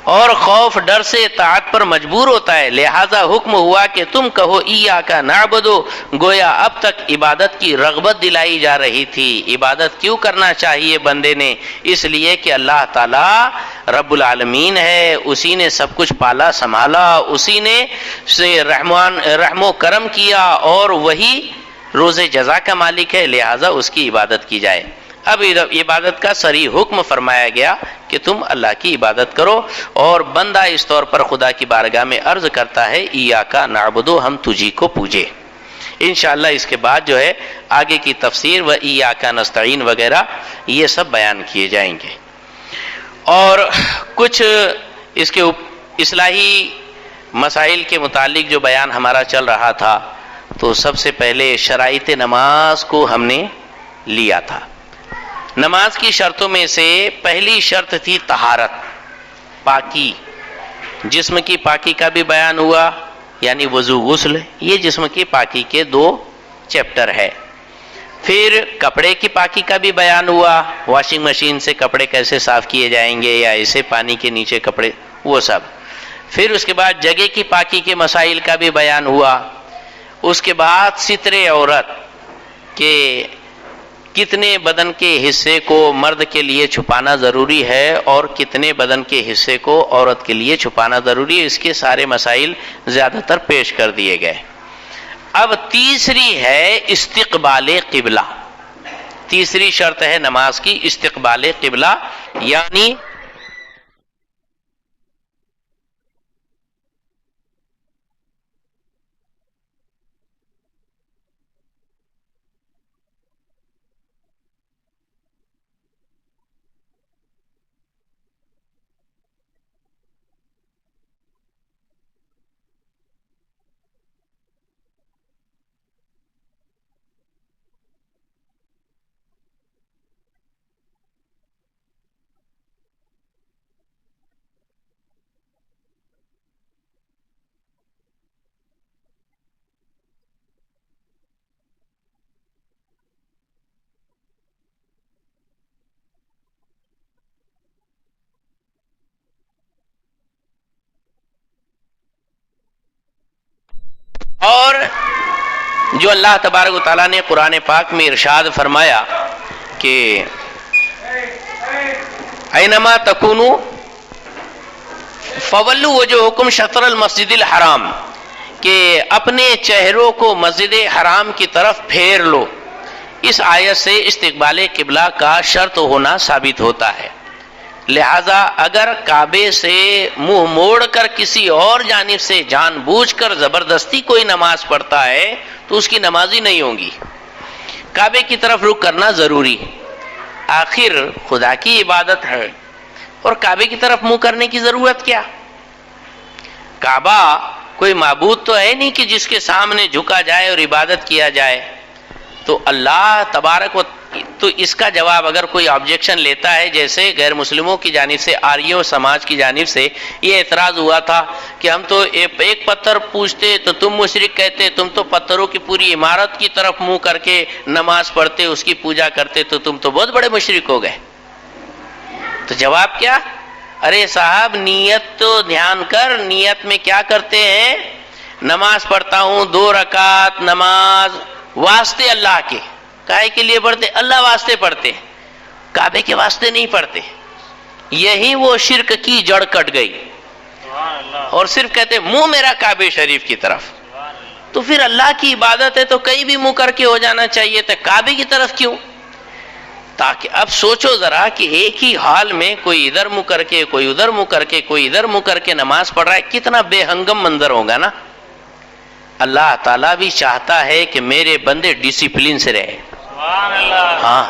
اور خوف ڈر سے اطاعت پر مجبور ہوتا ہے، لہذا حکم ہوا کہ تم کہو ایاک نعبد۔ گویا اب تک عبادت کی رغبت دلائی جا رہی تھی۔ عبادت کیوں کرنا چاہیے بندے نے؟ اس لیے کہ اللہ تعالی رب العالمین ہے، اسی نے سب کچھ پالا سنبھالا، اسی نے سے رحم و کرم کیا، اور وہی روز جزا کا مالک ہے، لہذا اس کی عبادت کی جائے۔ اب عبادت کا صریح حکم فرمایا گیا کہ تم اللہ کی عبادت کرو، اور بندہ اس طور پر خدا کی بارگاہ میں عرض کرتا ہے ایاک نعبد، ہم تجھی کو پوجے۔ انشاءاللہ اس کے بعد جو ہے آگے کی تفسیر و ایاک نستعین وغیرہ یہ سب بیان کیے جائیں گے۔ اور کچھ اس کے اصلاحی مسائل کے متعلق جو بیان ہمارا چل رہا تھا، تو سب سے پہلے شرائط نماز کو ہم نے لیا تھا۔ نماز کی شرطوں میں سے پہلی شرط تھی طہارت، پاکی، جسم کی پاکی کا بھی بیان ہوا، یعنی وضو غسل، یہ جسم کی پاکی کے 2 چیپٹر ہے۔ پھر کپڑے کی پاکی کا بھی بیان ہوا، واشنگ مشین سے کپڑے کیسے صاف کیے جائیں گے یا ایسے پانی کے نیچے کپڑے، وہ سب۔ پھر اس کے بعد جگہ کی پاکی کے مسائل کا بھی بیان ہوا۔ اس کے بعد ستر عورت کہ کتنے بدن کے حصے کو مرد کے لیے چھپانا ضروری ہے اور کتنے بدن کے حصے کو عورت کے لیے چھپانا ضروری ہے، اس کے سارے مسائل زیادہ تر پیش کر دیے گئے۔ اب تیسری ہے استقبال قبلہ، تیسری شرط ہے نماز کی استقبال قبلہ، یعنی جو اللہ تبارک و تعالیٰ نے قرآن پاک میں ارشاد فرمایا کہ اینما تکونوا فولوا وجوہکم شطر المسجد الحرام، کہ اپنے چہروں کو مسجد حرام کی طرف پھیر لو. اس آیت سے استقبال قبلہ کا شرط ہونا ثابت ہوتا ہے. لہذا اگر کعبے سے منہ موڑ کر کسی اور جانب سے جان بوجھ کر زبردستی کوئی نماز پڑھتا ہے تو اس کی نماز ہی نہیں ہوگی. کعبے کی طرف رخ کرنا ضروری ہے، آخر خدا کی عبادت ہے، اور کعبے کی طرف منہ کرنے کی ضرورت کیا؟ کعبہ کوئی معبود تو ہے نہیں کہ جس کے سامنے جھکا جائے اور عبادت کیا جائے. تو اللہ تبارک و تو اس کا جواب اگر کوئی آبجیکشن لیتا ہے، جیسے غیر مسلموں کی جانب سے، آریوں سماج کی جانب سے یہ اعتراض ہوا تھا کہ ہم تو ایک پتھر پوجتے تو تم مشرک کہتے، تم تو پتھروں کی پوری عمارت کی طرف منہ کر کے نماز پڑھتے، اس کی پوجا کرتے، تو تم تو بہت بڑے مشرک ہو گئے. تو جواب کیا؟ ارے صاحب نیت تو دھیان کر، نیت میں کیا کرتے ہیں؟ نماز پڑھتا ہوں 2 رکعت نماز واسطے اللہ کے. کائے کے لیے پڑھتے؟ اللہ واسطے پڑھتے، کعبے کے واسطے نہیں پڑھتے. یہی وہ شرک کی جڑ کٹ گئی. اور صرف کہتے منہ میرا کعبے شریف کی طرف. تو پھر اللہ کی عبادت ہے تو کہیں بھی منہ کر کے ہو جانا چاہیے تھا، کعبے کی طرف کیوں؟ تاکہ اب سوچو ذرا کہ ایک ہی حال میں کوئی ادھر منہ کر کے، کوئی ادھر منہ کر کے، کوئی ادھر منہ کر کے نماز پڑھ رہا ہے، کتنا بے ہنگم منظر ہوگا نا. اللہ تعالیٰ بھی چاہتا ہے کہ میرے بندے ڈسپلن سے رہے. ہاں،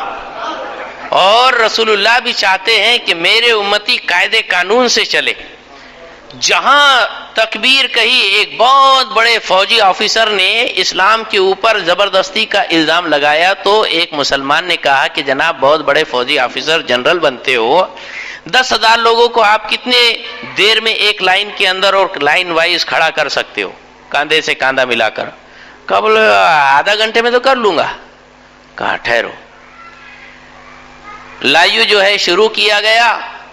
اور رسول اللہ بھی چاہتے ہیں کہ میرے امتی قاعدے قانون سے چلے. جہاں تکبیر کہی، ایک بہت بڑے فوجی آفیسر نے اسلام کے اوپر زبردستی کا الزام لگایا، تو ایک مسلمان نے کہا کہ جناب بہت بڑے فوجی آفیسر جنرل بنتے ہو، 10,000 لوگوں کو آپ کتنے دیر میں ایک لائن کے اندر اور لائن وائز کھڑا کر سکتے ہو، کاندھے سے کاندھا ملا کر؟ قبل آدھا گھنٹے میں تو کر لوں گا. کہا ٹھہرو. لائیو جو ہے شروع کیا گیا،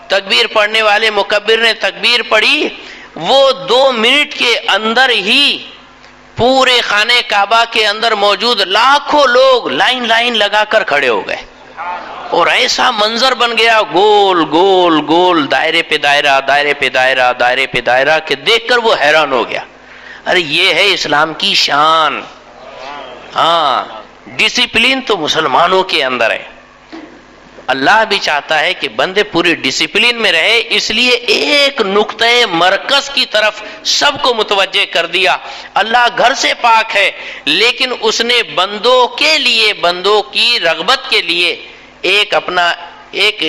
تکبیر پڑھنے والے مکبر نے تکبیر پڑھی، وہ 2 منٹ کے اندر ہی پورے خانے کعبہ کے اندر موجود لاکھوں لوگ لائن لگا کر کھڑے ہو گئے. اور ایسا منظر بن گیا، گول گول گول، دائرے پہ دائرہ، دائرے پہ دائرہ، دائرے پہ دائرہ، کہ دیکھ کر وہ حیران ہو گیا. ارے یہ ہے اسلام کی شان. ہاں، ڈسپلن تو مسلمانوں کے اندر ہے. اللہ بھی چاہتا ہے کہ بندے پورے ڈسپلن میں رہے، اس لیے ایک نقطہ مرکز کی طرف سب کو متوجہ کر دیا. اللہ گھر سے پاک ہے، لیکن اس نے بندوں کے لیے، بندوں کی رغبت کے لیے ایک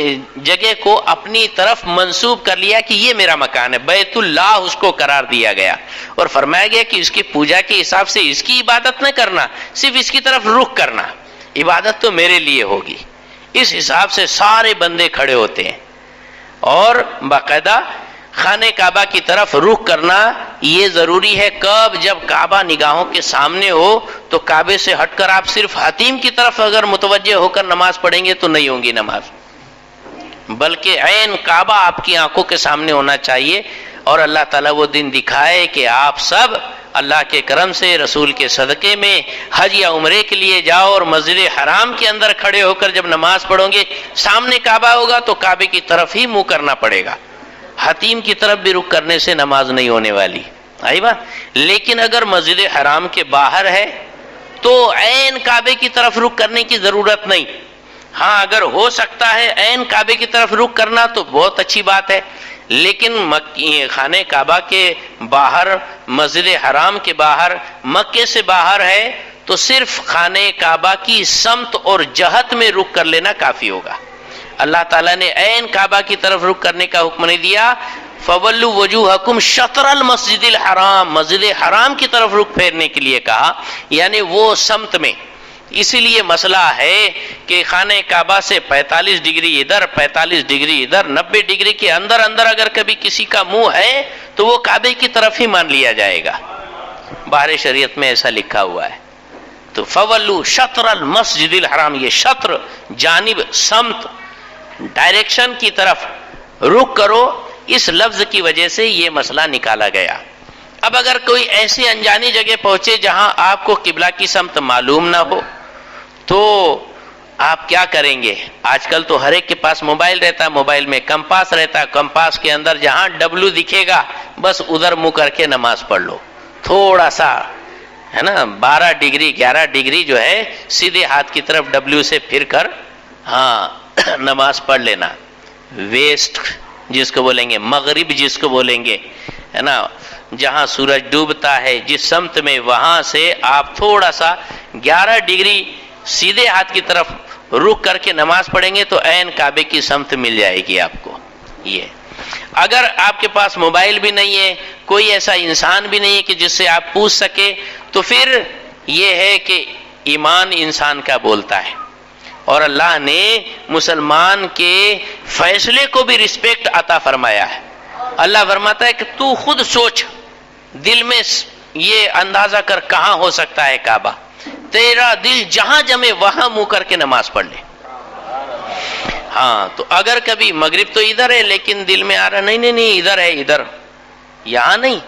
جگہ کو اپنی طرف منسوب کر لیا کہ یہ میرا مکان ہے. بیت اللہ اس کو قرار دیا گیا اور فرمایا گیا کہ اس کی پوجا کے حساب سے اس کی عبادت نہ کرنا، صرف اس کی طرف رخ کرنا، عبادت تو میرے لیے ہوگی. اس حساب سے سارے بندے کھڑے ہوتے ہیں، اور باقاعدہ خانہ کعبہ کی طرف رخ کرنا یہ ضروری ہے. کب؟ جب کعبہ نگاہوں کے سامنے ہو. تو کعبے سے ہٹ کر آپ صرف حتیم کی طرف اگر متوجہ ہو کر نماز پڑھیں گے تو نہیں ہوگی نماز، بلکہ عین کعبہ آپ کی آنکھوں کے سامنے ہونا چاہیے. اور اللہ تعالیٰ وہ دن دکھائے کہ آپ سب اللہ کے کرم سے، رسول کے صدقے میں حج یا عمرے کے لیے جاؤ اور مسجد حرام کے اندر کھڑے ہو کر جب نماز پڑھو گے، سامنے کعبہ ہوگا تو کعبے کی طرف ہی منہ کرنا پڑے گا. حتیم کی طرف بھی رخ کرنے سے نماز نہیں ہونے والی. آئی بات؟ لیکن اگر مسجد حرام کے باہر ہے تو عین کعبے کی طرف رخ کرنے کی ضرورت نہیں. ہاں، اگر ہو سکتا ہے عین کعبے کی طرف رخ کرنا تو بہت اچھی بات ہے، لیکن خانہ کعبہ کے باہر، مسجد حرام کے باہر، مکے سے باہر ہے تو صرف خانہ کعبہ کی سمت اور جہت میں رخ کر لینا کافی ہوگا. اللہ تعالیٰ نے عین کعبہ کی طرف رخ کرنے کا حکم نہیں دیا. فَوَلُّوا وُجُوهَكُمْ شَطْرَ الْمَسْجِدِ الْحَرَامِ، مسجد حرام کی طرف رخ پھیرنے کے لیے کہا، یعنی وہ سمت میں. اسی لیے مسئلہ ہے کہ خانہ کعبہ سے 45 ڈگری ادھر، 45 ڈگری ادھر، 90 ڈگری کے اندر اگر کبھی کسی کا منہ ہے تو وہ کعبے کی طرف ہی مان لیا جائے گا. باہر شریعت میں ایسا لکھا ہوا ہے. تو فَوَلُّوا شَطْرَ الْمَسْجِدِ الْحَرَامِ، یہ شطر جانب، سمت، ڈائریکشن کی طرف رخ کرو. اس لفظ کی وجہ سے یہ مسئلہ نکالا گیا. اب اگر کوئی ایسی انجانی جگہ پہنچے جہاں آپ کو قبلہ کی سمت معلوم نہ ہو تو آپ کیا کریں گے؟ آج کل تو ہر ایک کے پاس موبائل رہتا ہے، موبائل میں کمپاس رہتا ہے، کمپاس کے اندر جہاں ڈبلو دکھے گا بس ادھر منہ کر کے نماز پڑھ لو، تھوڑا سا ہے نا 12 ڈگری 11 ڈگری جو ہے سیدھے ہاتھ کی طرف ڈبلو سے پھر کر نماز پڑھ لینا۔ ویسٹ جس کو بولیں گے، مغرب جس کو بولیں گے، ہے نا، جہاں سورج ڈوبتا ہے جس سمت میں، وہاں سے آپ تھوڑا سا 11 ڈگری سیدھے ہاتھ کی طرف رک کر کے نماز پڑھیں گے تو عین کعبے کی سمت مل جائے گی آپ کو۔ یہ اگر آپ کے پاس موبائل بھی نہیں ہے، کوئی ایسا انسان بھی نہیں ہے کہ جس سے آپ پوچھ سکے، تو پھر یہ ہے کہ ایمان انسان کا بولتا ہے، اور اللہ نے مسلمان کے فیصلے کو بھی رسپیکٹ عطا فرمایا ہے۔ اللہ فرماتا ہے کہ تو خود سوچ، دل میں یہ اندازہ کر کہاں ہو سکتا ہے کعبہ، تیرا دل جہاں جمے وہاں منہ کر کے نماز پڑھ لے۔ ہاں تو اگر کبھی مغرب تو ادھر ہے لیکن دل میں آ رہا نہیں ادھر ہے، ادھر یہاں نہیں،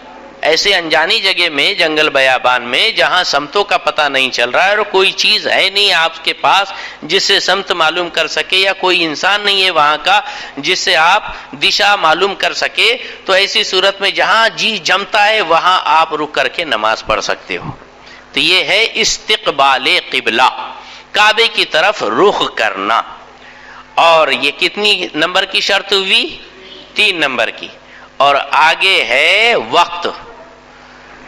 ایسے انجانی جگہ میں، جنگل بیابان میں جہاں سمتوں کا پتہ نہیں چل رہا ہے اور کوئی چیز ہے نہیں آپ کے پاس جس سے سمت معلوم کر سکے، یا کوئی انسان نہیں ہے وہاں کا جس سے آپ دشا معلوم کر سکے، تو ایسی صورت میں جہاں جی جمتا ہے وہاں آپ رک کر کے نماز پڑھ سکتے ہو۔ تو یہ ہے استقبال قبلہ، کعبے کی طرف رخ کرنا۔ اور یہ کتنی نمبر کی شرط ہوئی؟ 3 نمبر کی۔ اور آگے ہے وقت۔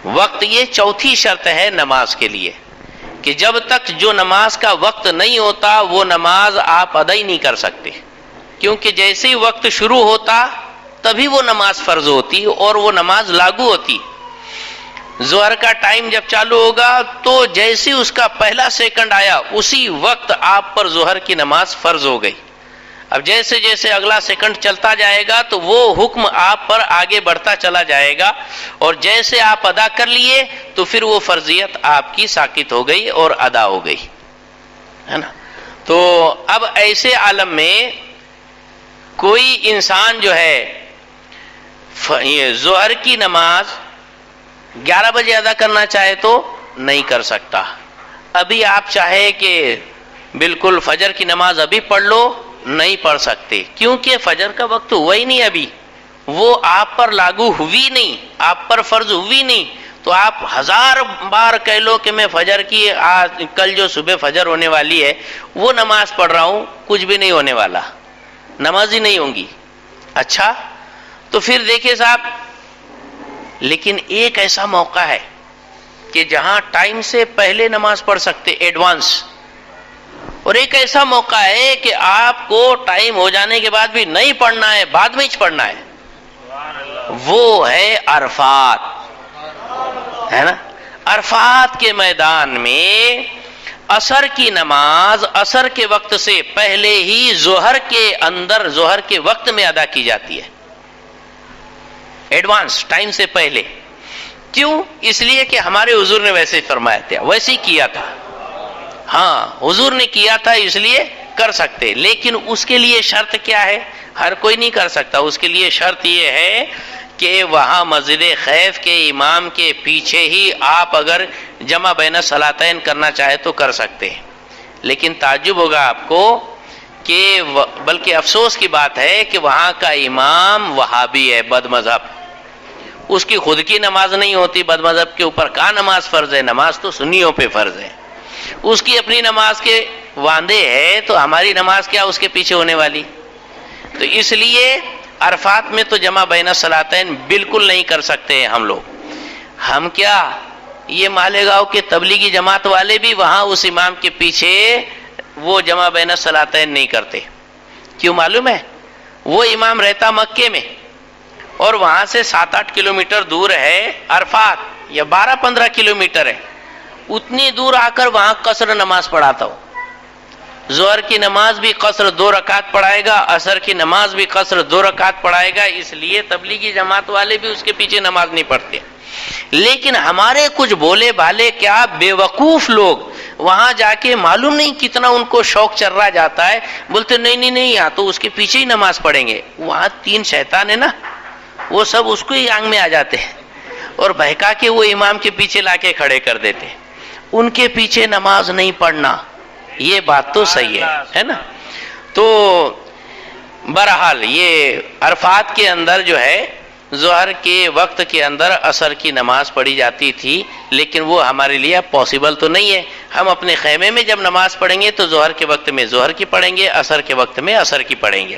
وقت یہ چوتھی شرط ہے نماز کے لیے، کہ جب تک جو نماز کا وقت نہیں ہوتا وہ نماز آپ ادا ہی نہیں کر سکتے، کیونکہ جیسے ہی وقت شروع ہوتا تبھی وہ نماز فرض ہوتی اور وہ نماز لاگو ہوتی۔ ظہر کا ٹائم جب چالو ہوگا تو جیسے اس کا پہلا سیکنڈ آیا اسی وقت آپ پر ظہر کی نماز فرض ہو گئی۔ اب جیسے جیسے اگلا سیکنڈ چلتا جائے گا تو وہ حکم آپ پر آگے بڑھتا چلا جائے گا، اور جیسے آپ ادا کر لیے تو پھر وہ فرضیت آپ کی ساقط ہو گئی اور ادا ہو گئی، ہے نا۔ تو اب ایسے عالم میں کوئی انسان جو ہے ظہر کی نماز 11 بجے ادا کرنا چاہے تو نہیں کر سکتا۔ ابھی آپ چاہے کہ بالکل فجر کی نماز ابھی پڑھ لو، نہیں پڑھ سکتے، کیونکہ فجر کا وقت ہوا ہی نہیں، ابھی وہ آپ پر لاگو ہوئی نہیں، آپ پر فرض ہوئی نہیں۔ تو آپ 1000 بار کہہ لو کہ میں فجر کی کل جو صبح فجر ہونے والی ہے وہ نماز پڑھ رہا ہوں، کچھ بھی نہیں ہونے والا، نماز ہی نہیں ہوں گی۔ اچھا تو پھر دیکھیں صاحب، لیکن ایک ایسا موقع ہے کہ جہاں ٹائم سے پہلے نماز پڑھ سکتے، ایڈوانس، اور ایک ایسا موقع ہے کہ آپ کو ٹائم ہو جانے کے بعد بھی نہیں پڑھنا ہے، بعد میں ہی پڑھنا ہے، وہ ہے عرفات، ہے نا۔ عرفات کے میدان میں عصر کی نماز عصر کے وقت سے پہلے ہی ظہر کے اندر، ظہر کے وقت میں ادا کی جاتی ہے، ایڈوانس ٹائم سے پہلے۔ کیوں؟ اس لیے کہ ہمارے حضور نے ویسے فرمایا تھا، ویسے ہی کیا تھا۔ ہاں حضور نے کیا تھا اس لیے کر سکتے، لیکن اس کے لیے شرط کیا ہے؟ ہر کوئی نہیں کر سکتا، اس کے لیے شرط یہ ہے کہ وہاں مسجد خیف کے امام کے پیچھے ہی آپ اگر جمع بین الصلاتین کرنا چاہے تو کر سکتے ہیں۔ لیکن تعجب ہوگا آپ کو کہ بلکہ افسوس کی بات ہے کہ وہاں کا امام وہابی ہے، بد مذہب، اس کی خود کی نماز نہیں ہوتی، بد مذہب کے اوپر کا نماز فرض ہے، نماز تو سنیوں پہ فرض ہے، اس کی اپنی نماز کے واندے ہے، تو ہماری نماز کیا اس کے پیچھے ہونے والی؟ تو اس لیے عرفات میں تو جمع بین الصلاتین بالکل نہیں کر سکتے ہم لوگ۔ ہم کیا، یہ مالیگاؤں کے تبلیغی جماعت والے بھی وہاں اس امام کے پیچھے وہ جمع بین الصلاتین نہیں کرتے۔ کیوں معلوم ہے؟ وہ امام رہتا مکے میں اور وہاں سے 7-8 کلومیٹر دور ہے عرفات، یا 12-15 کلومیٹر ہے، اتنی دور آ کر وہاں قصر نماز پڑھاتا ہو۔ ظہر کی نماز بھی قصر 2 رکعت پڑھائے گا، عصر کی نماز بھی قصر 2 رکعت پڑھائے گا، اس لیے تبلیغی جماعت والے بھی اس کے پیچھے نماز نہیں پڑھتے۔ لیکن ہمارے کچھ بولے بھالے کیا بے وقوف لوگ وہاں جا کے معلوم نہیں کتنا ان کو شوق چل رہا جاتا ہے، بولتے نہیں یہاں تو اس کے پیچھے ہی نماز پڑھیں گے۔ وہاں 3 شیطان ہے نا، وہ سب اس کو ہی آنگ میں آ جاتے ہیں، اور بہکا کے وہ امام کے پیچھے لا کے کھڑے کر دیتے. ان کے پیچھے نماز نہیں پڑھنا، یہ بات تو صحیح ہے نا. تو بہرحال یہ عرفات کے اندر جو ہے ظہر کے وقت کے اندر عصر کی نماز پڑھی جاتی تھی، لیکن وہ ہمارے لیے پاسبل تو نہیں ہے. ہم اپنے خیمے میں جب نماز پڑھیں گے تو ظہر کے وقت میں ظہر کی پڑھیں گے، عصر کے وقت میں عصر کی پڑھیں گے.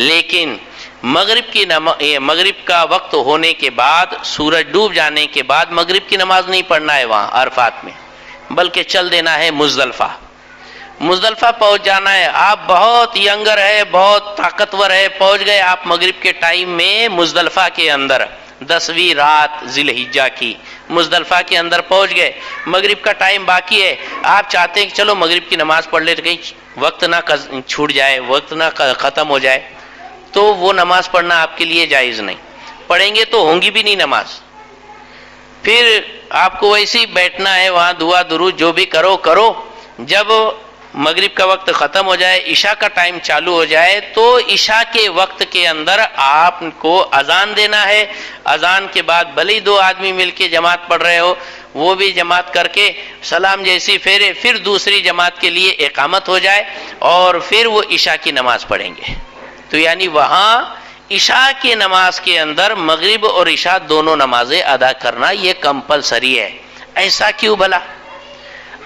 لیکن مغرب کا وقت ہونے کے بعد، سورج ڈوب جانے کے بعد مغرب کی نماز نہیں پڑھنا ہے وہاں عرفات میں، بلکہ چل دینا ہے مزدلفہ. مزدلفہ پہنچ جانا ہے. آپ بہت ینگر ہے، بہت طاقتور ہے، پہنچ گئے آپ مغرب کے ٹائم میں مزدلفہ کے اندر، 10ویں رات ذی الحجہ کی مزدلفہ کے اندر پہنچ گئے. مغرب کا ٹائم باقی ہے، آپ چاہتے ہیں کہ چلو مغرب کی نماز پڑھ لے، کہیں وقت نہ چھوٹ جائے، وقت نہ ختم ہو جائے، تو وہ نماز پڑھنا آپ کے لیے جائز نہیں. پڑھیں گے تو ہوں گی بھی نہیں نماز. پھر آپ کو ویسے ہی بیٹھنا ہے وہاں، دعا درود جو بھی کرو. جب مغرب کا وقت ختم ہو جائے، عشاء کا ٹائم چالو ہو جائے، تو عشاء کے وقت کے اندر آپ کو اذان دینا ہے. اذان کے بعد بھلے 2 آدمی مل کے جماعت پڑھ رہے ہو، وہ بھی جماعت کر کے سلام جیسی پھیرے، پھر دوسری جماعت کے لیے اقامت ہو جائے، اور پھر وہ عشاء کی نماز پڑھیں گے. تو یعنی وہاں عشاء کی نماز کے اندر مغرب اور عشاء دونوں نمازیں ادا کرنا یہ کمپلسری ہے. ایسا کیوں بھلا؟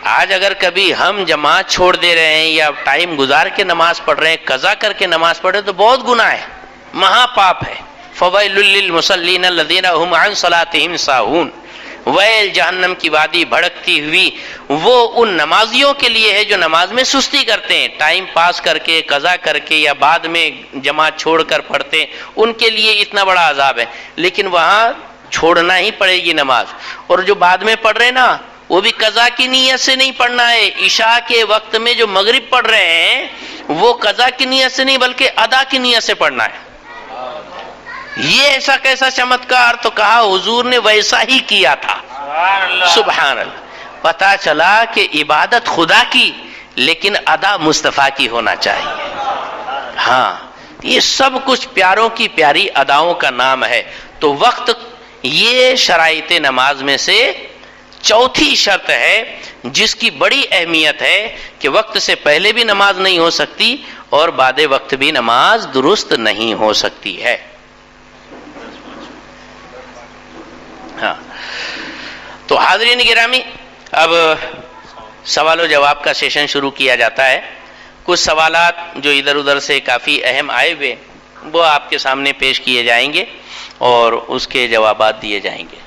آج اگر کبھی ہم جماعت چھوڑ دے رہے ہیں یا ٹائم گزار کے نماز پڑھ رہے ہیں، قضا کر کے نماز پڑھ رہے ہیں، تو بہت گناہ ہے، مہا پاپ ہے. فویل للمصلین الذین هم عن صلاتهم ساہون. ویل جہنم کی وادی بھڑکتی ہوئی وہ ان نمازیوں کے لیے ہے جو نماز میں سستی کرتے ہیں، ٹائم پاس کر کے، قضا کر کے یا بعد میں جماعت چھوڑ کر پڑھتے ہیں، ان کے لیے اتنا بڑا عذاب ہے. لیکن وہاں چھوڑنا ہی پڑے گی نماز. اور جو بعد میں پڑھ رہے ہیں نا، وہ بھی قضا کی نیت سے نہیں پڑھنا ہے. عشاء کے وقت میں جو مغرب پڑھ رہے ہیں وہ قضا کی نیت سے نہیں بلکہ ادا کی نیت سے پڑھنا ہے. یہ ایسا کیسا چمتکار؟ تو کہا حضور نے ویسا ہی کیا تھا. سبحان اللہ. پتا چلا کہ عبادت خدا کی لیکن ادا مصطفیٰ کی ہونا چاہیے. ہاں، یہ سب کچھ پیاروں کی پیاری اداؤں کا نام ہے. تو وقت یہ شرائط نماز میں سے چوتھی شرط ہے جس کی بڑی اہمیت ہے کہ وقت سے پہلے بھی نماز نہیں ہو سکتی اور بعد وقت بھی نماز درست نہیں ہو سکتی ہے. ہاں، تو حاضرین گرامی، اب سوال و جواب کا سیشن شروع کیا جاتا ہے. کچھ سوالات جو ادھر ادھر سے کافی اہم آئے ہوئے وہ آپ کے سامنے پیش کیے جائیں گے اور اس کے جوابات دیے جائیں گے.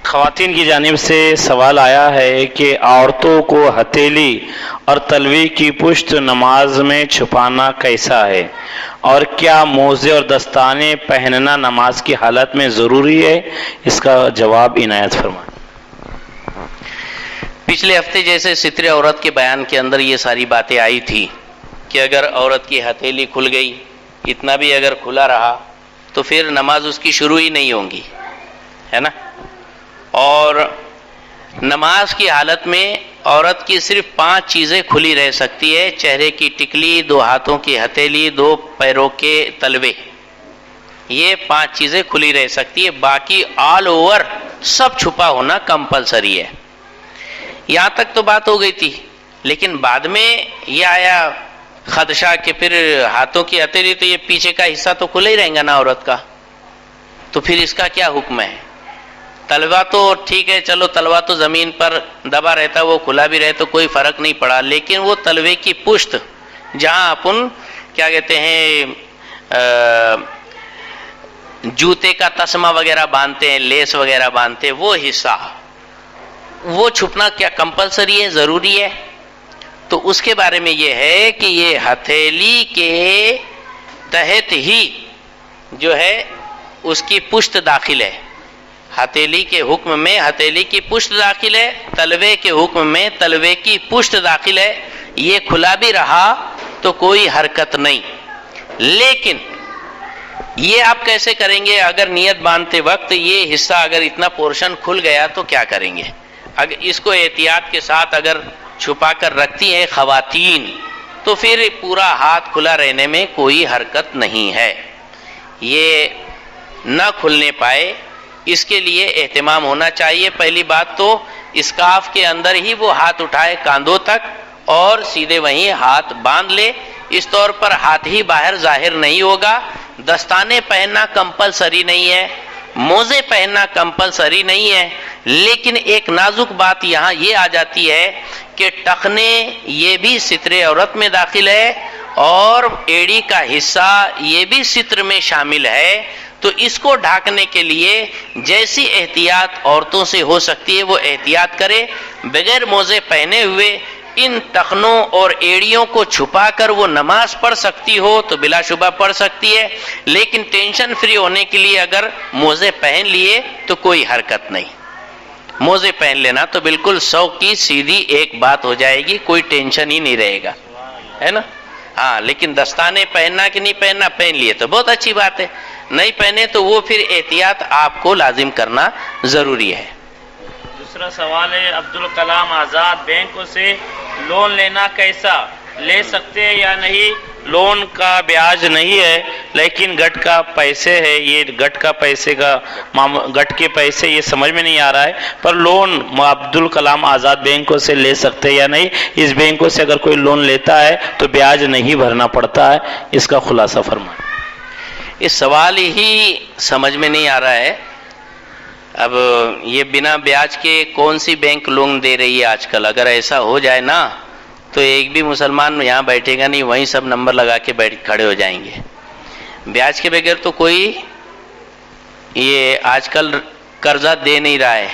خواتین کی جانب سے سوال آیا ہے کہ عورتوں کو ہتھیلی اور تلوی کی پشت نماز میں چھپانا کیسا ہے، اور کیا موزے اور دستانے پہننا نماز کی حالت میں ضروری ہے؟ اس کا جواب عنایت فرمائیں. پچھلے ہفتے جیسے ستر عورت کے بیان کے اندر یہ ساری باتیں آئی تھی کہ اگر عورت کی ہتھیلی کھل گئی، اتنا بھی اگر کھلا رہا تو پھر نماز اس کی شروع ہی نہیں ہوں گی، ہے نا. اور نماز کی حالت میں عورت کی صرف 5 چیزیں کھلی رہ سکتی ہے: چہرے کی ٹکلی، 2 ہاتھوں کی ہتھیلی، 2 پیروں کے تلوے. یہ 5 چیزیں کھلی رہ سکتی ہے، باقی آل اوور سب چھپا ہونا کمپلسری ہے. یہاں تک تو بات ہو گئی تھی، لیکن بعد میں یہ آیا خدشہ کہ پھر ہاتھوں کی ہتھیلی تو یہ پیچھے کا حصہ تو کھلا ہی رہے گا نا عورت کا، تو پھر اس کا کیا حکم ہے؟ تلوا تو ٹھیک ہے، چلو تلوا تو زمین پر دبا رہتا، وہ کھلا بھی رہے تو کوئی فرق نہیں پڑا، لیکن وہ تلوے کی پشت جہاں اپن کیا کہتے ہیں جوتے کا تسمہ وغیرہ باندھتے ہیں، لیس وغیرہ باندھتے ہیں، وہ حصہ وہ چھپنا کیا کمپلسری ہے، ضروری ہے؟ تو اس کے بارے میں یہ ہے کہ یہ ہتھیلی کے تحت ہی جو ہے اس کی پشت داخل ہے. ہتھیلی کے حکم میں ہتھیلی کی پشت داخل ہے، تلوے کے حکم میں تلوے کی پشت داخل ہے. یہ کھلا بھی رہا تو کوئی حرکت نہیں. لیکن یہ آپ کیسے کریں گے؟ اگر نیت باندھتے وقت یہ حصہ اگر اتنا پورشن کھل گیا تو کیا کریں گے؟ اگر اس کو احتیاط کے ساتھ اگر چھپا کر رکھتی ہیں خواتین تو پھر پورا ہاتھ کھلا رہنے میں کوئی حرکت نہیں ہے. یہ نہ کھلنے پائے اس کے لیے اہتمام ہونا چاہیے. پہلی بات تو اسکارف کے اندر ہی وہ ہاتھ اٹھائے کاندھوں تک اور سیدھے وہیں ہاتھ باندھ لے. اس طور پر ہاتھ ہی باہر ظاہر نہیں ہوگا. دستانے پہننا کمپلسری نہیں ہے, موزے پہننا کمپلسری نہیں ہے, لیکن ایک نازک بات یہاں یہ آ جاتی ہے کہ ٹخنے یہ بھی ستر عورت میں داخل ہے اور ایڑی کا حصہ یہ بھی ستر میں شامل ہے. تو اس کو ڈھانکنے کے لیے جیسی احتیاط عورتوں سے ہو سکتی ہے وہ احتیاط کرے. بغیر موزے پہنے ہوئے ان ٹخنوں اور ایڑیوں کو چھپا کر وہ نماز پڑھ سکتی ہو تو بلا شبہ پڑھ سکتی ہے, لیکن ٹینشن فری ہونے کے لیے اگر موزے پہن لیے تو کوئی حرکت نہیں. موزے پہن لینا تو بالکل 100 کی سیدھی ایک بات ہو جائے گی, کوئی ٹینشن ہی نہیں رہے گا, ہے نا. ہاں لیکن دستانے پہننا کہ نہیں پہننا, پہن لیے تو بہت اچھی بات ہے, نہیں پہنے تو وہ پھر احتیاط آپ کو لازم کرنا ضروری ہے. دوسرا سوال ہے, عبدالکلام آزاد بینکوں سے لون لینا کیسا, لے سکتے ہیں یا نہیں؟ لون کا بیاج نہیں ہے لیکن گٹ کا پیسے ہے, یہ گٹ کا پیسے کا گٹ کے پیسے یہ سمجھ میں نہیں آ رہا ہے, پر لون عبدالکلام آزاد بینکوں سے لے سکتے یا نہیں؟ اس بینکوں سے اگر کوئی لون لیتا ہے تو بیاج نہیں بھرنا پڑتا ہے, اس کا خلاصہ فرمائیں. اس سوال ہی سمجھ میں نہیں آ رہا ہے. اب یہ بنا بیاج کے کون سی بینک لون دے رہی ہے آج کل؟ اگر ایسا ہو جائے نا تو ایک بھی مسلمان یہاں بیٹھے گا نہیں, وہیں سب نمبر لگا کے کھڑے ہو جائیں گے. بیاج کے بغیر تو کوئی یہ آج کل قرضہ دے نہیں رہا ہے,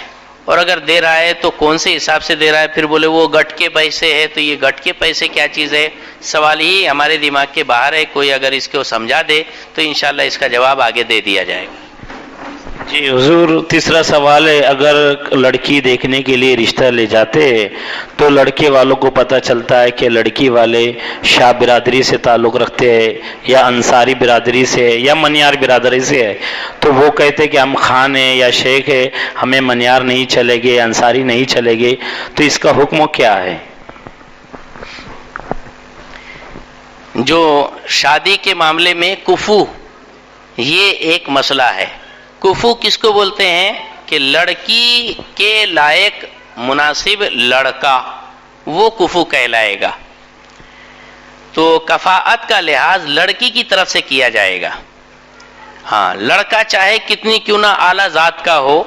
اور اگر دے رہا ہے تو کون سے حساب سے دے رہا ہے؟ پھر بولے وہ گٹ کے پیسے ہے, تو یہ گٹ کے پیسے کیا چیز ہے؟ سوال ہی ہمارے دماغ کے باہر ہے. کوئی اگر اس کو سمجھا دے تو انشاءاللہ اس کا جواب آگے دے دیا جائے گا. جی حضور, تیسرا سوال ہے, اگر لڑکی دیکھنے کے لیے رشتہ لے جاتے ہیں تو لڑکے والوں کو پتہ چلتا ہے کہ لڑکی والے شاہ برادری سے تعلق رکھتے ہیں یا انصاری برادری سے یا منیار برادری سے ہے, تو وہ کہتے کہ ہم خان ہیں یا شیخ ہیں, ہمیں منیار نہیں چلے گے, انصاری نہیں چلے گے, تو اس کا حکم کیا ہے؟ جو شادی کے معاملے میں کفو یہ ایک مسئلہ ہے. کفو کس کو بولتے ہیں؟ کہ لڑکی کے لائق مناسب لڑکا, وہ کفو کہلائے گا. تو کفاءت کا لحاظ لڑکی کی طرف سے کیا جائے گا. ہاں, لڑکا چاہے کتنی کیوں نہ اعلیٰ ذات کا ہو,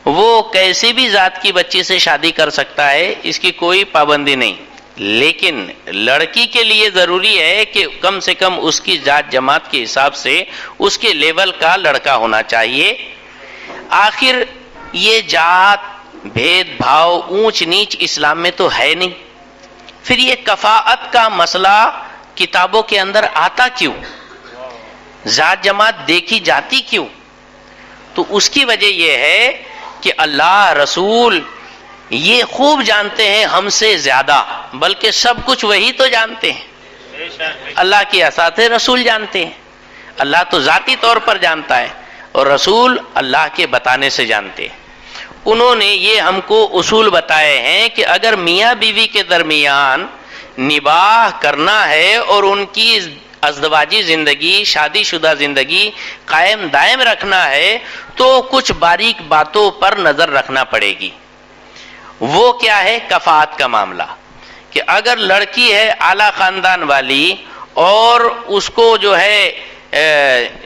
وہ کیسی بھی ذات کی بچی سے شادی کر سکتا ہے, اس کی کوئی پابندی نہیں. لیکن لڑکی کے لیے ضروری ہے کہ کم سے کم اس کی ذات جماعت کے حساب سے اس کے لیول کا لڑکا ہونا چاہیے. آخر یہ ذات بھید بھاؤ اونچ نیچ اسلام میں تو ہے نہیں, پھر یہ کفاءت کا مسئلہ کتابوں کے اندر آتا کیوں؟ ذات جماعت دیکھی جاتی کیوں؟ تو اس کی وجہ یہ ہے کہ اللہ رسول یہ خوب جانتے ہیں ہم سے زیادہ, بلکہ سب کچھ وہی تو جانتے ہیں. اللہ کے اساطے رسول جانتے ہیں. اللہ تو ذاتی طور پر جانتا ہے اور رسول اللہ کے بتانے سے جانتے ہیں. انہوں نے یہ ہم کو اصول بتائے ہیں کہ اگر میاں بیوی کے درمیان نباہ کرنا ہے اور ان کی ازدواجی زندگی, شادی شدہ زندگی قائم دائم رکھنا ہے تو کچھ باریک باتوں پر نظر رکھنا پڑے گی. وہ کیا ہے؟ کفاءت کا معاملہ. کہ اگر لڑکی ہے اعلیٰ خاندان والی اور اس کو جو ہے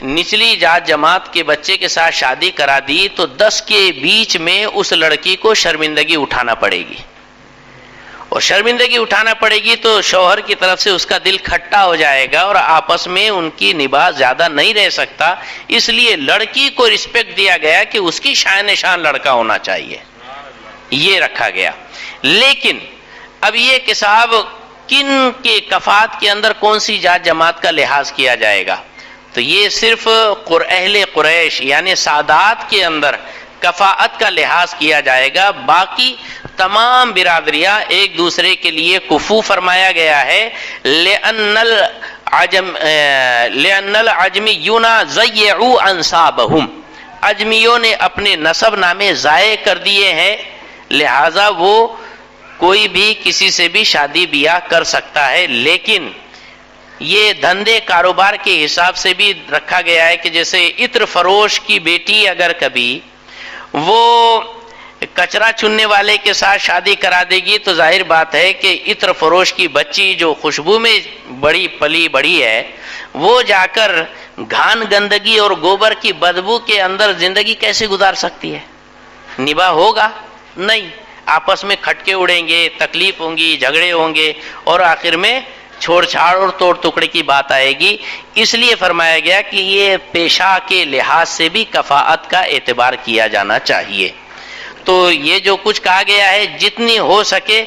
نچلی ذات جماعت کے بچے کے ساتھ شادی کرا دی تو 10 کے بیچ میں اس لڑکی کو شرمندگی اٹھانا پڑے گی, اور شرمندگی اٹھانا پڑے گی تو شوہر کی طرف سے اس کا دل کھٹا ہو جائے گا اور آپس میں ان کی نباہ زیادہ نہیں رہ سکتا. اس لیے لڑکی کو رسپیکٹ دیا گیا کہ اس کی شان شان لڑکا ہونا چاہیے, یہ رکھا گیا. لیکن اب یہ کہ صاحب کن کے کفاءت کے اندر کون سی ذات جماعت کا لحاظ کیا جائے گا؟ تو یہ صرف اہل قریش یعنی سادات کے اندر کفاءت کا لحاظ کیا جائے گا. باقی تمام برادریاں ایک دوسرے کے لیے کفو فرمایا گیا ہے. لأن العجمیون ضیعوا انصابهم, اجمیوں نے اپنے نسب نامے ضائع کر دیے ہیں, لہذا وہ کوئی بھی کسی سے بھی شادی بیاہ کر سکتا ہے، لیکن یہ دھندے کاروبار کے حساب سے بھی رکھا گیا ہے کہ جیسے عطر فروش کی بیٹی اگر کبھی وہ کچرا چننے والے کے ساتھ شادی کرا دے گی تو ظاہر بات ہے کہ عطر فروش کی بچی جو خوشبو میں بڑی پلی بڑی ہے وہ جا کر گھان گندگی اور گوبر کی بدبو کے اندر زندگی کیسے گزار سکتی ہے؟ نباہ ہوگا نہیں، آپس میں کھٹکے اڑیں گے، تکلیف ہوں گی، جھگڑے ہوں گے، اور آخر میں چھوڑ چھاڑ اور توڑ ٹکڑے کی بات آئے گی۔ اس لیے فرمایا گیا کہ یہ پیشہ کے لحاظ سے بھی کفاءت کا اعتبار کیا جانا چاہیے۔ تو یہ جو کچھ کہا گیا ہے جتنی ہو سکے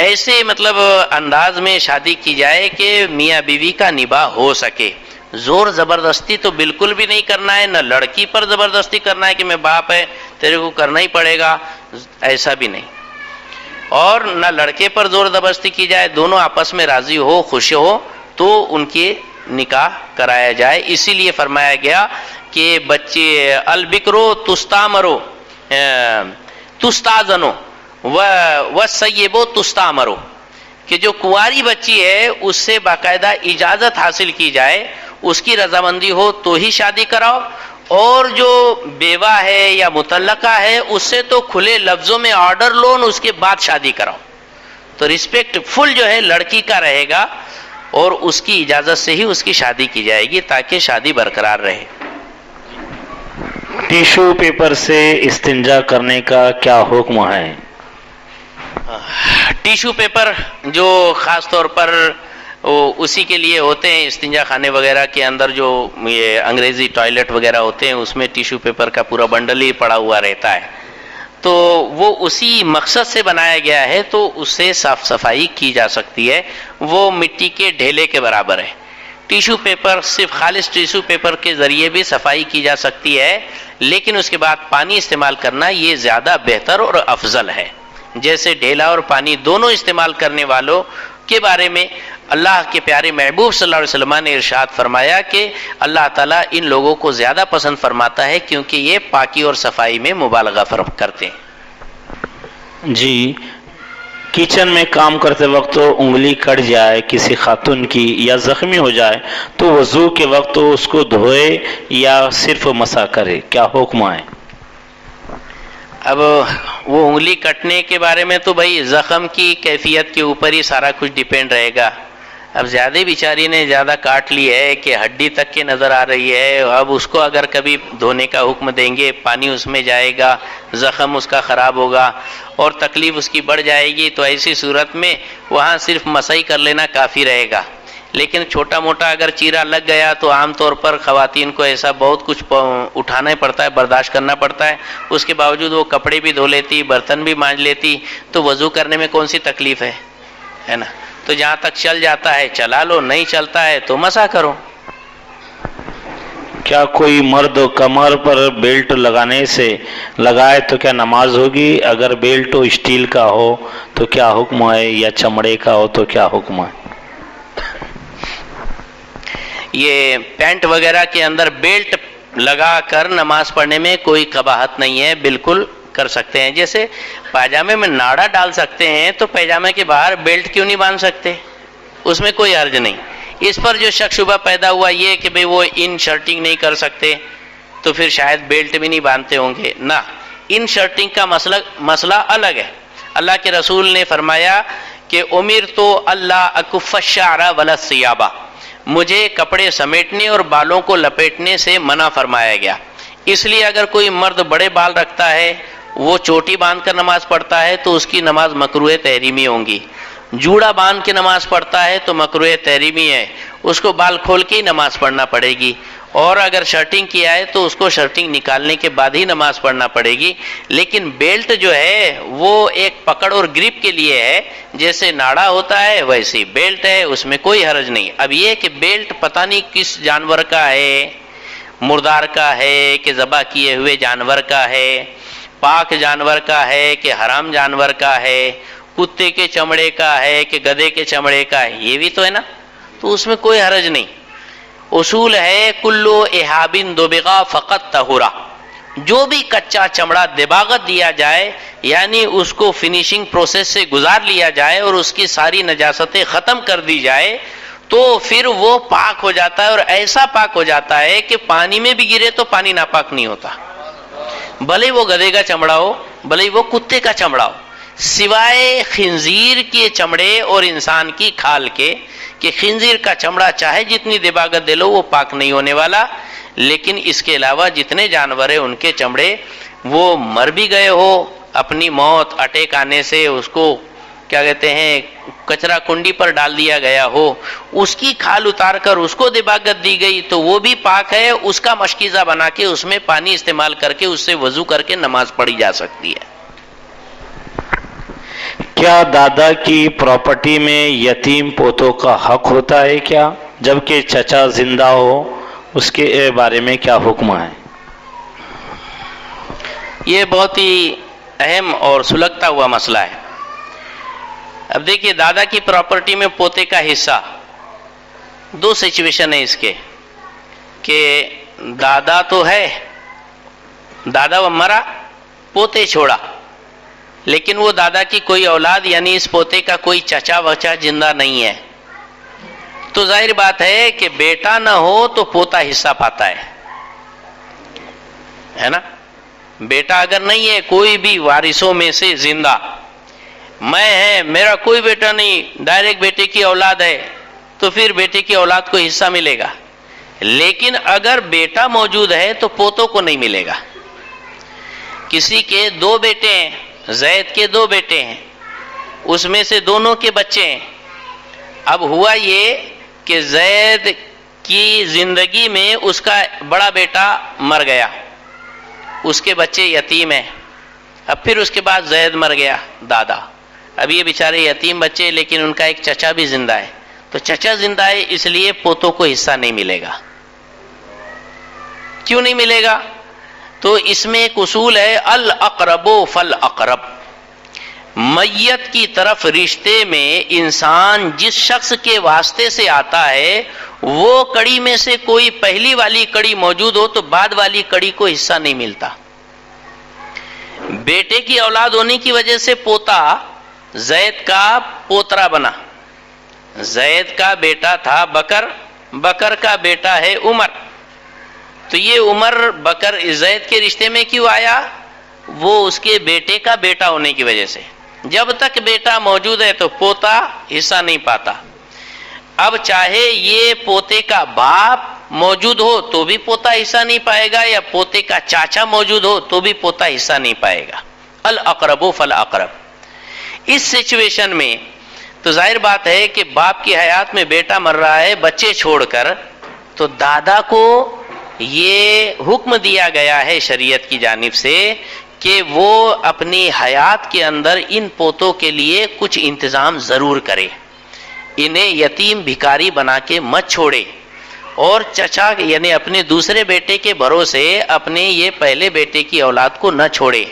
ایسے مطلب انداز میں شادی کی جائے کہ میاں بیوی کا نباہ ہو سکے۔ زور زبردستی تو بالکل بھی نہیں کرنا ہے، نہ لڑکی پر زبردستی کرنا ہے کہ میں باپ ہے تیرے کو کرنا ہی پڑے گا، ایسا بھی نہیں، اور نہ لڑکے پر زور زبردستی کی جائے، دونوں آپس میں راضی ہو، خوش ہو تو ان کے نکاح کرایا جائے۔ اسی لیے فرمایا گیا کہ بچے البکرو تستامرو تستازنو وسیبو تستامرو، کہ جو کنواری بچی ہے اس سے باقاعدہ اجازت حاصل کی جائے، اس کی رضامندی ہو تو ہی شادی کراؤ، اور جو بیوہ ہے یا مطلقہ ہے اس سے تو کھلے لفظوں میں آرڈر لو، اس کے بعد شادی کراؤ۔ تو رسپیکٹ فل جو ہے لڑکی کا رہے گا، اور اس کی اجازت سے ہی اس کی شادی کی جائے گی تاکہ شادی برقرار رہے۔ ٹیشو پیپر سے استنجا کرنے کا کیا حکم ہے؟ ٹیشو پیپر جو خاص طور پر اسی کے لیے ہوتے ہیں، استنجا خانے وغیرہ کے اندر جو یہ انگریزی ٹوائلٹ وغیرہ ہوتے ہیں اس میں ٹیشو پیپر کا پورا بنڈل ہی پڑا ہوا رہتا ہے، تو وہ اسی مقصد سے بنایا گیا ہے، تو اس سے صاف صفائی کی جا سکتی ہے، وہ مٹی کے ڈھیلے کے برابر ہے۔ ٹیشو پیپر صرف خالص ٹیشو پیپر کے ذریعے بھی صفائی کی جا سکتی ہے، لیکن اس کے بعد پانی استعمال کرنا یہ زیادہ بہتر اور افضل ہے۔ جیسے ڈھیلا اور پانی دونوں استعمال کرنے والوں کے بارے میں اللہ کے پیارے محبوب صلی اللہ علیہ وسلم نے ارشاد فرمایا کہ اللہ تعالیٰ ان لوگوں کو زیادہ پسند فرماتا ہے کیونکہ یہ پاکی اور صفائی میں مبالغہ کرتے ہیں۔ جی، کچن میں کام کرتے وقت انگلی کٹ جائے کسی خاتون کی یا زخمی ہو جائے تو وضو کے وقت اس کو دھوئے یا صرف مسح کرے، کیا حکم ہے؟ اب وہ انگلی کٹنے کے بارے میں تو بھائی زخم کی کیفیت کے اوپر ہی سارا کچھ ڈیپینڈ رہے گا۔ اب زیادہ بیچاری نے زیادہ کاٹ لی ہے کہ ہڈی تک کے نظر آ رہی ہے، اب اس کو اگر کبھی دھونے کا حکم دیں گے پانی اس میں جائے گا، زخم اس کا خراب ہوگا اور تکلیف اس کی بڑھ جائے گی، تو ایسی صورت میں وہاں صرف مسائی کر لینا کافی رہے گا۔ لیکن چھوٹا موٹا اگر چیرا لگ گیا تو عام طور پر خواتین کو ایسا بہت کچھ اٹھانا پڑتا ہے، برداشت کرنا پڑتا ہے، اس کے باوجود وہ کپڑے بھی دھو لیتی، برتن بھی مانج لیتی، تو وضو کرنے میں کون سی تکلیف ہے نا؟ تو جہاں تک چل جاتا ہے چلا لو، نہیں چلتا ہے تو مسح کرو۔ کیا کوئی مرد کمر پر بیلٹ لگانے سے لگائے تو کیا نماز ہوگی؟ اگر بیلٹ اسٹیل کا ہو تو کیا حکم ہے، یا چمڑے کا ہو تو کیا حکم ہے؟ یہ پینٹ وغیرہ کے اندر بیلٹ لگا کر نماز پڑھنے میں کوئی قباحت نہیں ہے، بالکل کر سکتے ہیں۔ جیسے پاجامے میں ناڑا ڈال سکتے ہیں تو پیجامے کے باہر بیلٹ کیوں نہیں باندھ سکتے؟ اس میں کوئی حرج نہیں۔ اس پر جو شک شبہ پیدا ہوا یہ کہ بھئی وہ ان شرٹنگ نہیں کر سکتے تو پھر شاید بیلٹ بھی نہیں باندھتے ہوں گے، نہ، ان شرٹنگ کا مسئلہ الگ ہے۔ اللہ کے رسول نے فرمایا کہ امرت اللہ اکف الشعر ولا الثیاب، مجھے کپڑے سمیٹنے اور بالوں کو لپیٹنے سے منع فرمایا گیا۔ اس لیے اگر کوئی مرد بڑے بال رکھتا ہے، وہ چوٹی باندھ کر نماز پڑھتا ہے تو اس کی نماز مکروہ تحریمی ہوں گی۔ جوڑا باندھ کے نماز پڑھتا ہے تو مکروہ تحریمی ہے، اس کو بال کھول کے ہی نماز پڑھنا پڑے گی۔ اور اگر شرٹنگ کیا ہے تو اس کو شرٹنگ نکالنے کے بعد ہی نماز پڑھنا پڑے گی۔ لیکن بیلٹ جو ہے وہ ایک پکڑ اور گرپ کے لیے ہے، جیسے ناڑا ہوتا ہے ویسے بیلٹ ہے، اس میں کوئی حرج نہیں۔ اب یہ کہ بیلٹ پتہ نہیں کس جانور کا ہے، مردار کا ہے کہ ذبح کیے ہوئے جانور کا ہے، پاک جانور کا ہے کہ حرام جانور کا ہے، کتے کے چمڑے کا ہے کہ گدھے کے چمڑے کا ہے، یہ بھی تو ہے نا، تو اس میں کوئی حرج نہیں۔ اصول ہے کلو احابن دبغا فقط طہورا، جو بھی کچا چمڑا دباغت دیا جائے، یعنی اس کو فنیشنگ پروسیس سے گزار لیا جائے اور اس کی ساری نجاستیں ختم کر دی جائے، تو پھر وہ پاک ہو جاتا ہے، اور ایسا پاک ہو جاتا ہے کہ پانی میں بھی گرے تو پانی ناپاک نہیں ہوتا، بھلے وہ گدھے کا چمڑا ہو، بھلے وہ کتے کا چمڑا ہو، سوائے خنزیر کے چمڑے اور انسان کی کھال کے، کہ خنزیر کا چمڑا چاہے جتنی دباغت دے لو وہ پاک نہیں ہونے والا، لیکن اس کے علاوہ جتنے جانور ہیں ان کے چمڑے وہ مر بھی گئے ہو اپنی موت اٹیک آنے سے، اس کو کیا کہتے ہیں کچرا کنڈی پر ڈال دیا گیا ہو، اس کی کھال اتار کر اس کو دباغت دی گئی تو وہ بھی پاک ہے، اس کا مشکیزہ بنا کے اس میں پانی استعمال کر کے اس سے وضو کر کے نماز پڑھی جا سکتی ہے۔ کیا دادا کی پراپرٹی میں یتیم پوتوں کا حق ہوتا ہے کیا، جبکہ چچا زندہ ہو، اس کے بارے میں کیا حکم ہے؟ یہ بہت ہی اہم اور سلگتا ہوا مسئلہ ہے۔ اب دیکھیے، دادا کی پراپرٹی میں پوتے کا حصہ، دو سچویشن ہے اس کے، کہ دادا تو ہے، دادا وہ مرا، پوتے چھوڑا، لیکن وہ دادا کی کوئی اولاد یعنی اس پوتے کا کوئی چچا وچا زندہ نہیں ہے، تو ظاہر بات ہے کہ بیٹا نہ ہو تو پوتا حصہ پاتا ہے نا۔ بیٹا اگر نہیں ہے کوئی بھی وارثوں میں سے زندہ، میں ہے میرا کوئی بیٹا نہیں، ڈائریکٹ بیٹے کی اولاد ہے، تو پھر بیٹے کی اولاد کو حصہ ملے گا، لیکن اگر بیٹا موجود ہے تو پوتوں کو نہیں ملے گا۔ کسی کے دو بیٹے ہیں، زید کے دو بیٹے ہیں، اس میں سے دونوں کے بچے ہیں، اب ہوا یہ کہ زید کی زندگی میں اس کا بڑا بیٹا مر گیا، اس کے بچے یتیم ہیں، اب پھر اس کے بعد زید مر گیا دادا، اب یہ بیچارے یتیم بچے، لیکن ان کا ایک چچا بھی زندہ ہے، تو چچا زندہ ہے اس لیے پوتوں کو حصہ نہیں ملے گا۔ کیوں نہیں ملے گا؟ تو اس میں ایک اصول ہے، الاقرب فالاقرب، میت کی طرف رشتے میں انسان جس شخص کے واسطے سے آتا ہے وہ کڑی میں سے کوئی پہلی والی کڑی موجود ہو تو بعد والی کڑی کو حصہ نہیں ملتا۔ بیٹے کی اولاد ہونے کی وجہ سے پوتا زید کا پوترا بنا، زید کا بیٹا تھا بکر، بکر کا بیٹا ہے عمر، تو یہ عمر بکر زید کے رشتے میں کیوں آیا؟ وہ اس کے بیٹے کا بیٹا ہونے کی وجہ سے۔ جب تک بیٹا موجود ہے تو پوتا حصہ نہیں پاتا، اب چاہے یہ پوتے کا باپ موجود ہو تو بھی پوتا حصہ نہیں پائے گا، یا پوتے کا چاچا موجود ہو تو بھی پوتا حصہ نہیں پائے گا۔ الاقرب فالاقرب، اس سچویشن میں تو ظاہر بات ہے کہ باپ کی حیات میں بیٹا مر رہا ہے بچے چھوڑ کر، تو دادا کو یہ حکم دیا گیا ہے شریعت کی جانب سے کہ وہ اپنی حیات کے اندر ان پوتوں کے لیے کچھ انتظام ضرور کرے، انہیں یتیم بھکاری بنا کے مت چھوڑے، اور چچا یعنی اپنے دوسرے بیٹے کے بھروسے اپنے یہ پہلے بیٹے کی اولاد کو نہ چھوڑے،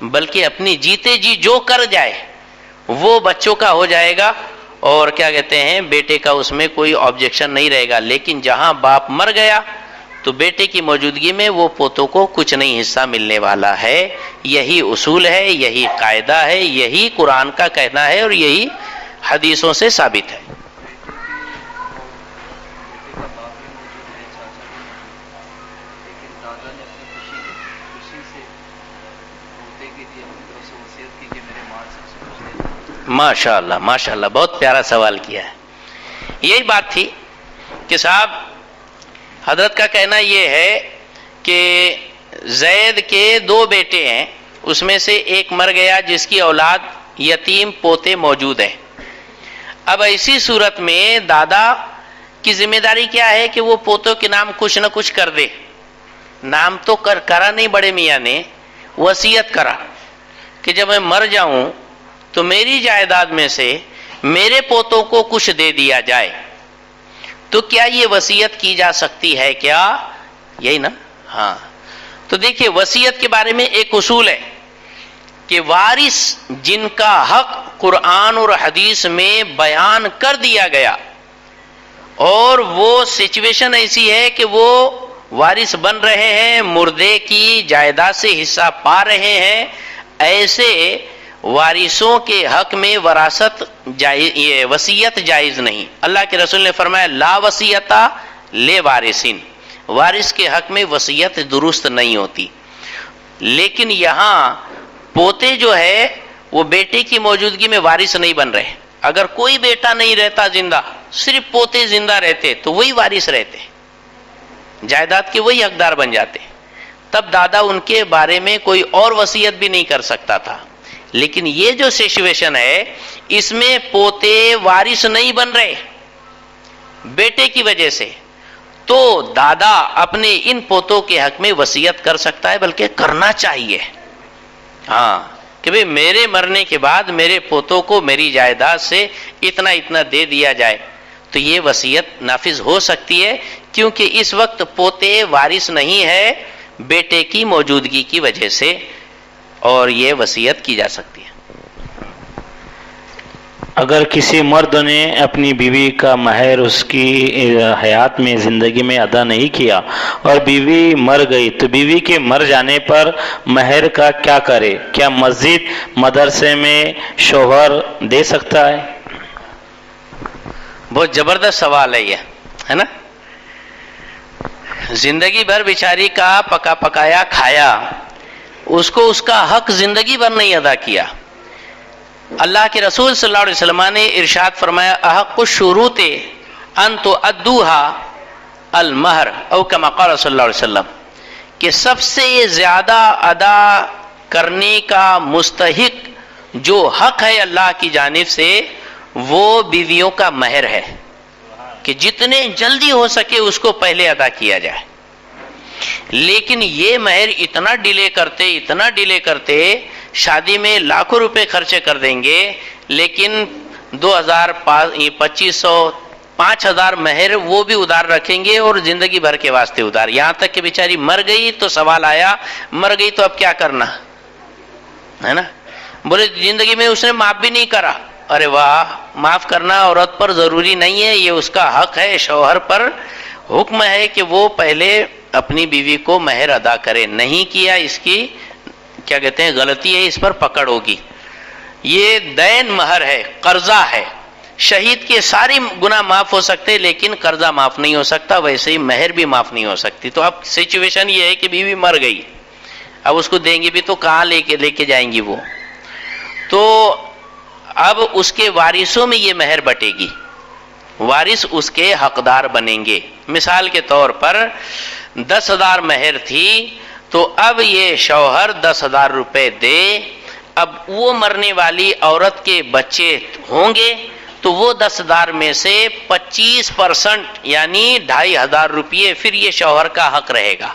بلکہ اپنی جیتے جی جو کر جائے وہ بچوں کا ہو جائے گا، اور کیا کہتے ہیں بیٹے کا اس میں کوئی آبجیکشن نہیں رہے گا، لیکن جہاں باپ مر گیا تو بیٹے کی موجودگی میں وہ پوتوں کو کچھ نہیں حصہ ملنے والا ہے۔ یہی اصول ہے، یہی قاعدہ ہے، یہی قرآن کا کہنا ہے اور یہی حدیثوں سے ثابت ہے۔ ماشاء اللہ ماشاء اللہ، بہت پیارا سوال کیا ہے۔ یہی بات تھی کہ صاحب حضرت کا کہنا یہ ہے کہ زید کے دو بیٹے ہیں، اس میں سے ایک مر گیا جس کی اولاد یتیم پوتے موجود ہیں، اب ایسی صورت میں دادا کی ذمہ داری کیا ہے کہ وہ پوتوں کے نام کچھ نہ کچھ کر دے۔ نام تو کرا نہیں بڑے میاں نے، وصیت کرا کہ جب میں مر جاؤں تو میری جائیداد میں سے میرے پوتوں کو کچھ دے دیا جائے۔ تو کیا یہ وصیت کی جا سکتی ہے کیا؟ یہی نا؟ ہاں۔ تو دیکھیے وصیت کے بارے میں ایک اصول ہے کہ وارث جن کا حق قرآن اور حدیث میں بیان کر دیا گیا، اور وہ سچویشن ایسی ہے کہ وہ وارث بن رہے ہیں، مردے کی جائیداد سے حصہ پا رہے ہیں، ایسے وارثوں کے حق میں یہ وصیت جائز نہیں۔ اللہ کے رسول نے فرمایا لا وصیتا لے وارثین، وارث کے حق میں وصیت درست نہیں ہوتی۔ لیکن یہاں پوتے جو ہے وہ بیٹے کی موجودگی میں وارث نہیں بن رہے۔ اگر کوئی بیٹا نہیں رہتا زندہ، صرف پوتے زندہ رہتے تو وہی وارث رہتے، جائیداد کے وہی حقدار بن جاتے، تب دادا ان کے بارے میں کوئی اور وصیت بھی نہیں کر سکتا تھا۔ لیکن یہ جو سچویشن ہے اس میں پوتے وارث نہیں بن رہے بیٹے کی وجہ سے، تو دادا اپنے ان پوتوں کے حق میں وصیت کر سکتا ہے، بلکہ کرنا چاہیے، ہاں کہ بھئی میرے مرنے کے بعد میرے پوتوں کو میری جائیداد سے اتنا اتنا دے دیا جائے، تو یہ وصیت نافذ ہو سکتی ہے، کیونکہ اس وقت پوتے وارث نہیں ہے بیٹے کی موجودگی کی وجہ سے، اور یہ وصیت کی جا سکتی ہے۔ اگر کسی مرد نے اپنی بیوی کا مہر اس کی حیات میں زندگی میں ادا نہیں کیا اور بیوی مر گئی، تو بیوی کے مر جانے پر مہر کا کیا کرے؟ کیا مسجد مدرسے میں شوہر دے سکتا ہے؟ بہت زبردست سوال ہے یہ، ہے نا؟ زندگی بھر بیچاری کا پکا پکایا کھایا، اس کو اس کا حق زندگی بھر نہیں ادا کیا۔ اللہ کے رسول صلی اللہ علیہ وسلم نے ارشاد فرمایا احق الشروط ان تؤدوها المہر، او کما قال صلی اللہ علیہ وسلم، کہ سب سے زیادہ ادا کرنے کا مستحق جو حق ہے اللہ کی جانب سے وہ بیویوں کا مہر ہے، کہ جتنے جلدی ہو سکے اس کو پہلے ادا کیا جائے۔ لیکن یہ مہر اتنا ڈیلے کرتے شادی میں لاکھوں روپے خرچے کر دیں گے، لیکن 2000 2500 5000 مہر وہ بھی ادھار رکھیں گے، اور زندگی بھر کے واسطے ادھار، یہاں تک کہ بیچاری مر گئی تو سوال آیا مر گئی تو اب کیا کرنا ہے نا؟ بولے زندگی میں اس نے معاف بھی نہیں کرا، ارے واہ، معاف کرنا عورت پر ضروری نہیں ہے، یہ اس کا حق ہے، شوہر پر حکم ہے کہ وہ پہلے اپنی بیوی کو مہر ادا کرے، نہیں کیا اس کی کیا کہتے ہیں غلطی ہے، اس پر پکڑ ہوگی۔ یہ دین مہر ہے، قرضہ ہے، شہید کے سارے گناہ معاف ہو سکتے لیکن قرضہ معاف نہیں ہو سکتا، ویسے ہی مہر بھی معاف نہیں ہو سکتی۔ تو اب سچویشن یہ ہے کہ بیوی مر گئی، اب اس کو دیں گے بھی تو کہاں لے کے جائیں گی وہ، تو اب اس کے وارثوں میں یہ مہر بٹے گی، وارث اس کے حقدار بنیں گے۔ مثال کے طور پر 10,000 مہر تھی، تو اب یہ شوہر 10,000 روپے دے، اب وہ مرنے والی عورت کے بچے ہوں گے تو وہ 10,000 میں سے 25% یعنی 2,500 روپیے پھر یہ شوہر کا حق رہے گا،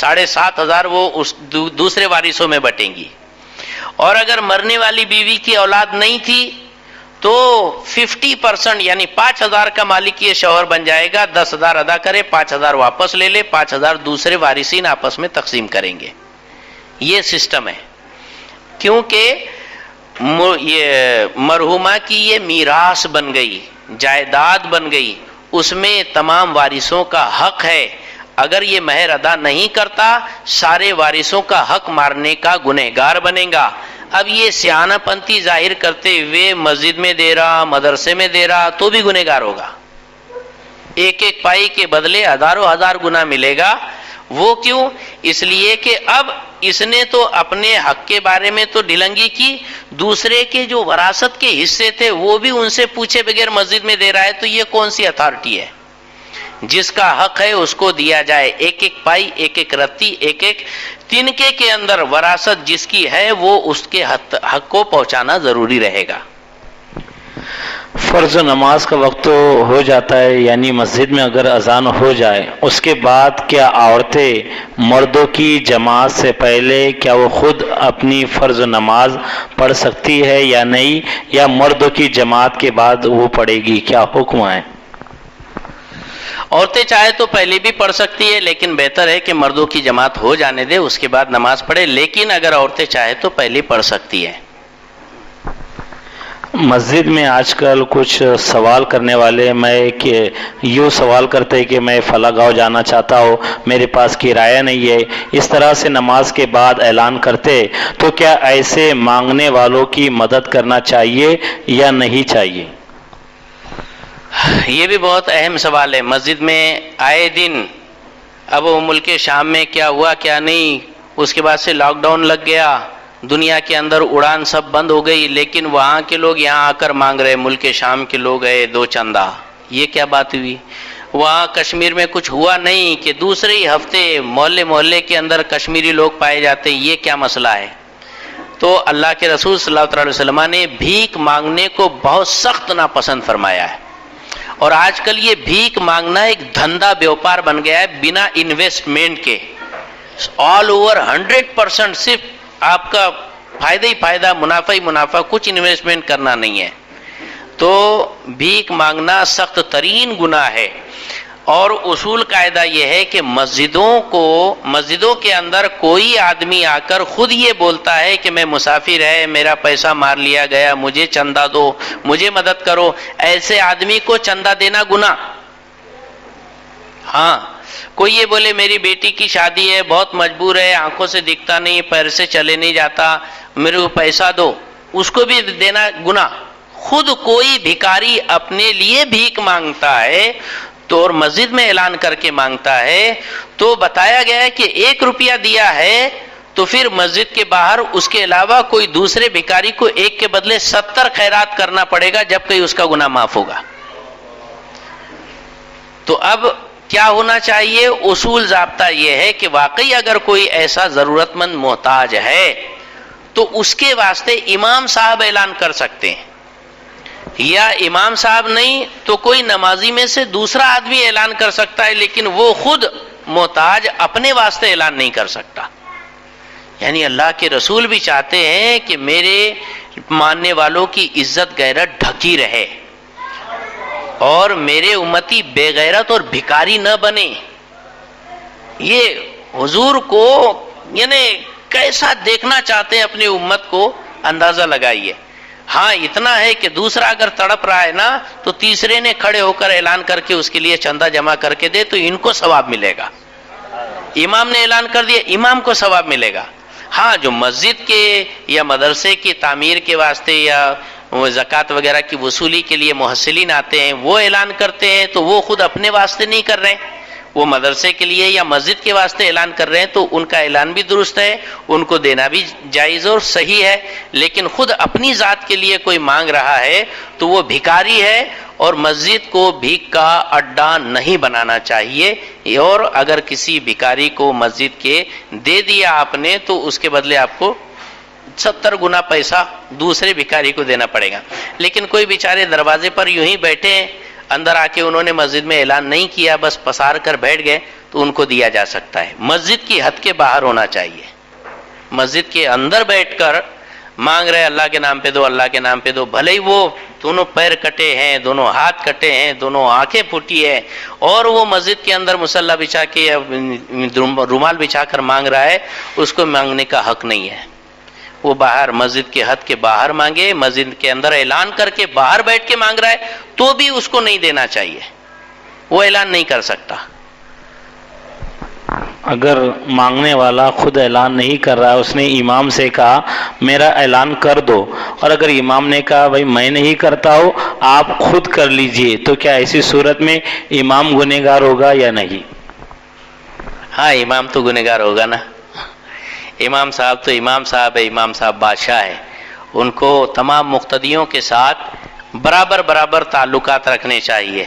7,500 وہ اس دوسرے وارثوں میں بٹیں گی۔ اور اگر مرنے والی بیوی کی اولاد نہیں تھی تو 50% یعنی 5,000 کا مالک یہ شوہر بن جائے گا، 10,000 ادا کرے، 5,000 واپس لے لے، 5,000 دوسرے وارثین آپس میں تقسیم کریں گے۔ یہ سسٹم ہے، کیونکہ یہ مرحومہ کی یہ میراث بن گئی، جائیداد بن گئی، اس میں تمام وارثوں کا حق ہے۔ اگر یہ مہر ادا نہیں کرتا سارے وارثوں کا حق مارنے کا گنہگار بنے گا۔ اب یہ سیانہ پنتی ظاہر کرتے ہوئے مسجد میں دے رہا، مدرسے میں دے رہا تو بھی گنہگار ہوگا، ایک ایک پائی کے بدلے ہزاروں ہزار گنا ملے گا۔ وہ کیوں؟ اس لیے کہ اب اس نے تو اپنے حق کے بارے میں تو ڈھلنگی کی، دوسرے کے جو وراثت کے حصے تھے وہ بھی ان سے پوچھے بغیر مسجد میں دے رہا ہے، تو یہ کون سی اتھارٹی ہے؟ جس کا حق ہے اس کو دیا جائے، ایک ایک پائی، ایک ایک رتی، ایک ایک تنکے کے اندر وراثت جس کی ہے وہ اس کے حق کو پہنچانا ضروری رہے گا۔ فرض نماز کا وقت تو ہو جاتا ہے، یعنی مسجد میں اگر اذان ہو جائے اس کے بعد کیا عورتیں مردوں کی جماعت سے پہلے کیا وہ خود اپنی فرض نماز پڑھ سکتی ہے یا نہیں، یا مردوں کی جماعت کے بعد وہ پڑھے گی؟ کیا حکم ہے؟ عورتیں چاہے تو پہلے بھی پڑھ سکتی ہے، لیکن بہتر ہے کہ مردوں کی جماعت ہو جانے دے، اس کے بعد نماز پڑھے، لیکن اگر عورتیں چاہے تو پہلے پڑھ سکتی ہے۔ مسجد میں آج کل کچھ سوال کرنے والے یوں سوال کرتے کہ میں فلاں گاؤں جانا چاہتا ہوں، میرے پاس کرایہ نہیں ہے، اس طرح سے نماز کے بعد اعلان کرتے، تو کیا ایسے مانگنے والوں کی مدد کرنا چاہیے یا نہیں چاہیے؟ یہ بھی بہت اہم سوال ہے۔ مسجد میں آئے دن، اب وہ ملک شام میں کیا ہوا کیا نہیں، اس کے بعد سے لاک ڈاؤن لگ گیا، دنیا کے اندر اڑان سب بند ہو گئی، لیکن وہاں کے لوگ یہاں آ کر مانگ رہے، ملک شام کے لوگ گئے 2 چندہ۔ یہ کیا بات ہوئی؟ وہاں کشمیر میں کچھ ہوا نہیں کہ دوسرے ہی ہفتے محلے محلے کے اندر کشمیری لوگ پائے جاتے، یہ کیا مسئلہ ہے؟ تو اللہ کے رسول صلی اللہ علیہ وسلم نے بھیک مانگنے کو بہت سخت ناپسند فرمایا ہے، اور آج کل یہ بھیک مانگنا ایک دھندا بیوپار بن گیا ہے بنا انویسٹمنٹ کے، آل اوور 100% صرف آپ کا فائدہ ہی فائدہ، منافع ہی منافع، کچھ انویسٹمنٹ کرنا نہیں ہے۔ تو بھیک مانگنا سخت ترین گناہ ہے، اور اصول قاعدہ یہ ہے کہ مسجدوں کے اندر کوئی آدمی آ کر خود یہ بولتا ہے کہ میں مسافر ہے، میرا پیسہ مار لیا گیا، مجھے چندہ دو، مجھے مدد کرو، ایسے آدمی کو چندہ دینا گناہ۔ ہاں، کوئی یہ بولے میری بیٹی کی شادی ہے، بہت مجبور ہے، آنکھوں سے دکھتا نہیں، پیر سے چلے نہیں جاتا، میرے کو پیسہ دو، اس کو بھی دینا گناہ۔ خود کوئی بھکاری اپنے لیے بھیک مانگتا ہے تو، اور مسجد میں اعلان کر کے مانگتا ہے، تو بتایا گیا ہے کہ 1 روپیہ دیا ہے تو پھر مسجد کے باہر اس کے علاوہ کوئی دوسرے بھکاری کو 1 کے بدلے 70 خیرات کرنا پڑے گا، جب کہیں اس کا گناہ معاف ہوگا۔ تو اب کیا ہونا چاہیے؟ اصول ضابطہ یہ ہے کہ واقعی اگر کوئی ایسا ضرورت مند محتاج ہے تو اس کے واسطے امام صاحب اعلان کر سکتے ہیں، یا امام صاحب نہیں تو کوئی نمازی میں سے دوسرا آدمی اعلان کر سکتا ہے، لیکن وہ خود محتاج اپنے واسطے اعلان نہیں کر سکتا۔ یعنی اللہ کے رسول بھی چاہتے ہیں کہ میرے ماننے والوں کی عزت غیرت ڈھکی رہے، اور میرے امتی بے غیرت اور بھکاری نہ بنے۔ یہ حضور کو یعنی کیسا دیکھنا چاہتے ہیں اپنی امت کو، اندازہ لگائیے۔ ہاں اتنا ہے کہ دوسرا اگر تڑپ رہا ہے نا تو تیسرے نے کھڑے ہو کر اعلان کر کے اس کے لیے چندہ جمع کر کے دے تو ان کو ثواب ملے گا۔ امام نے اعلان کر دیا، امام کو ثواب ملے گا۔ ہاں جو مسجد کے یا مدرسے کی تعمیر کے واسطے یا زکوٰۃ وغیرہ کی وصولی کے لیے محصلین آتے ہیں، وہ اعلان کرتے ہیں تو وہ خود اپنے واسطے نہیں کر رہے ہیں، وہ مدرسے کے لیے یا مسجد کے واسطے اعلان کر رہے ہیں، تو ان کا اعلان بھی درست ہے، ان کو دینا بھی جائز اور صحیح ہے۔ لیکن خود اپنی ذات کے لیے کوئی مانگ رہا ہے تو وہ بھکاری ہے، اور مسجد کو بھیک کا اڈا نہیں بنانا چاہیے۔ اور اگر کسی بھکاری کو مسجد کے دے دیا آپ نے تو اس کے بدلے آپ کو 70 گنا پیسہ دوسرے بھکاری کو دینا پڑے گا۔ لیکن کوئی بیچارے دروازے پر یوں ہی بیٹھے ہیں، اندر آ کے انہوں نے مسجد میں اعلان نہیں کیا، بس پسار کر بیٹھ گئے، تو ان کو دیا جا سکتا ہے۔ مسجد کی حد کے باہر ہونا چاہیے۔ مسجد کے اندر بیٹھ کر مانگ رہے اللہ کے نام پہ دو، اللہ کے نام پہ دو، بھلے ہی وہ دونوں پیر کٹے ہیں، دونوں ہاتھ کٹے ہیں، دونوں آنکھیں پھوٹی ہے، اور وہ مسجد کے اندر مصلی بچھا کے یا رومال بچھا کر مانگ رہا ہے، اس کو مانگنے کا حق نہیں ہے۔ وہ باہر مسجد کے حد کے باہر مانگے، مسجد کے اندر اعلان کر کے باہر بیٹھ کے مانگ رہا ہے تو بھی اس کو نہیں دینا چاہیے، وہ اعلان نہیں کر سکتا۔ اگر مانگنے والا خود اعلان نہیں کر رہا ہے، اس نے امام سے کہا میرا اعلان کر دو، اور اگر امام نے کہا بھائی میں نہیں کرتا ہوں آپ خود کر لیجئے، تو کیا ایسی صورت میں امام گنہگار ہوگا یا نہیں؟ ہاں امام تو گنہگار ہوگا نا، امام صاحب تو امام صاحب ہے، امام صاحب بادشاہ ہے، ان کو تمام مقتدیوں کے ساتھ برابر تعلقات رکھنے چاہیے۔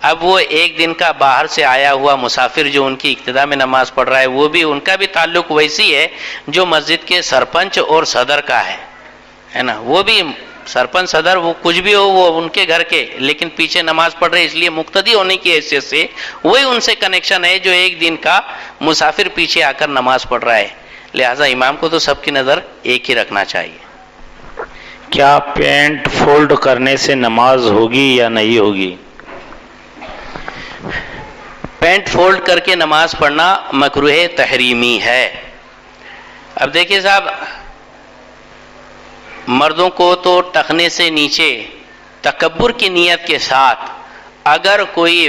اب وہ ایک دن کا باہر سے آیا ہوا مسافر جو ان کی ابتدا میں نماز پڑھ رہا ہے، وہ بھی ان کا بھی تعلق ویسی ہے جو مسجد کے سرپنچ اور صدر کا ہے نا، وہ بھی سرپنچ صدر وہ کچھ بھی ہو، وہ ان کے گھر کے، لیکن پیچھے نماز پڑھ رہے، اس لیے مقتدی ہونے کی حیثیت سے وہی ان سے کنیکشن ہے جو ایک دن کا مسافر پیچھے آ کر نماز پڑھ رہا ہے۔ لہٰذا امام کو تو سب کی نظر ایک ہی رکھنا چاہیے۔ کیا پینٹ فولڈ کرنے سے نماز ہوگی یا نہیں ہوگی؟ پینٹ فولڈ کر کے نماز پڑھنا مکروہ تحریمی ہے۔ اب دیکھیے صاحب، مردوں کو تو ٹخنے سے نیچے تکبر کی نیت کے ساتھ اگر کوئی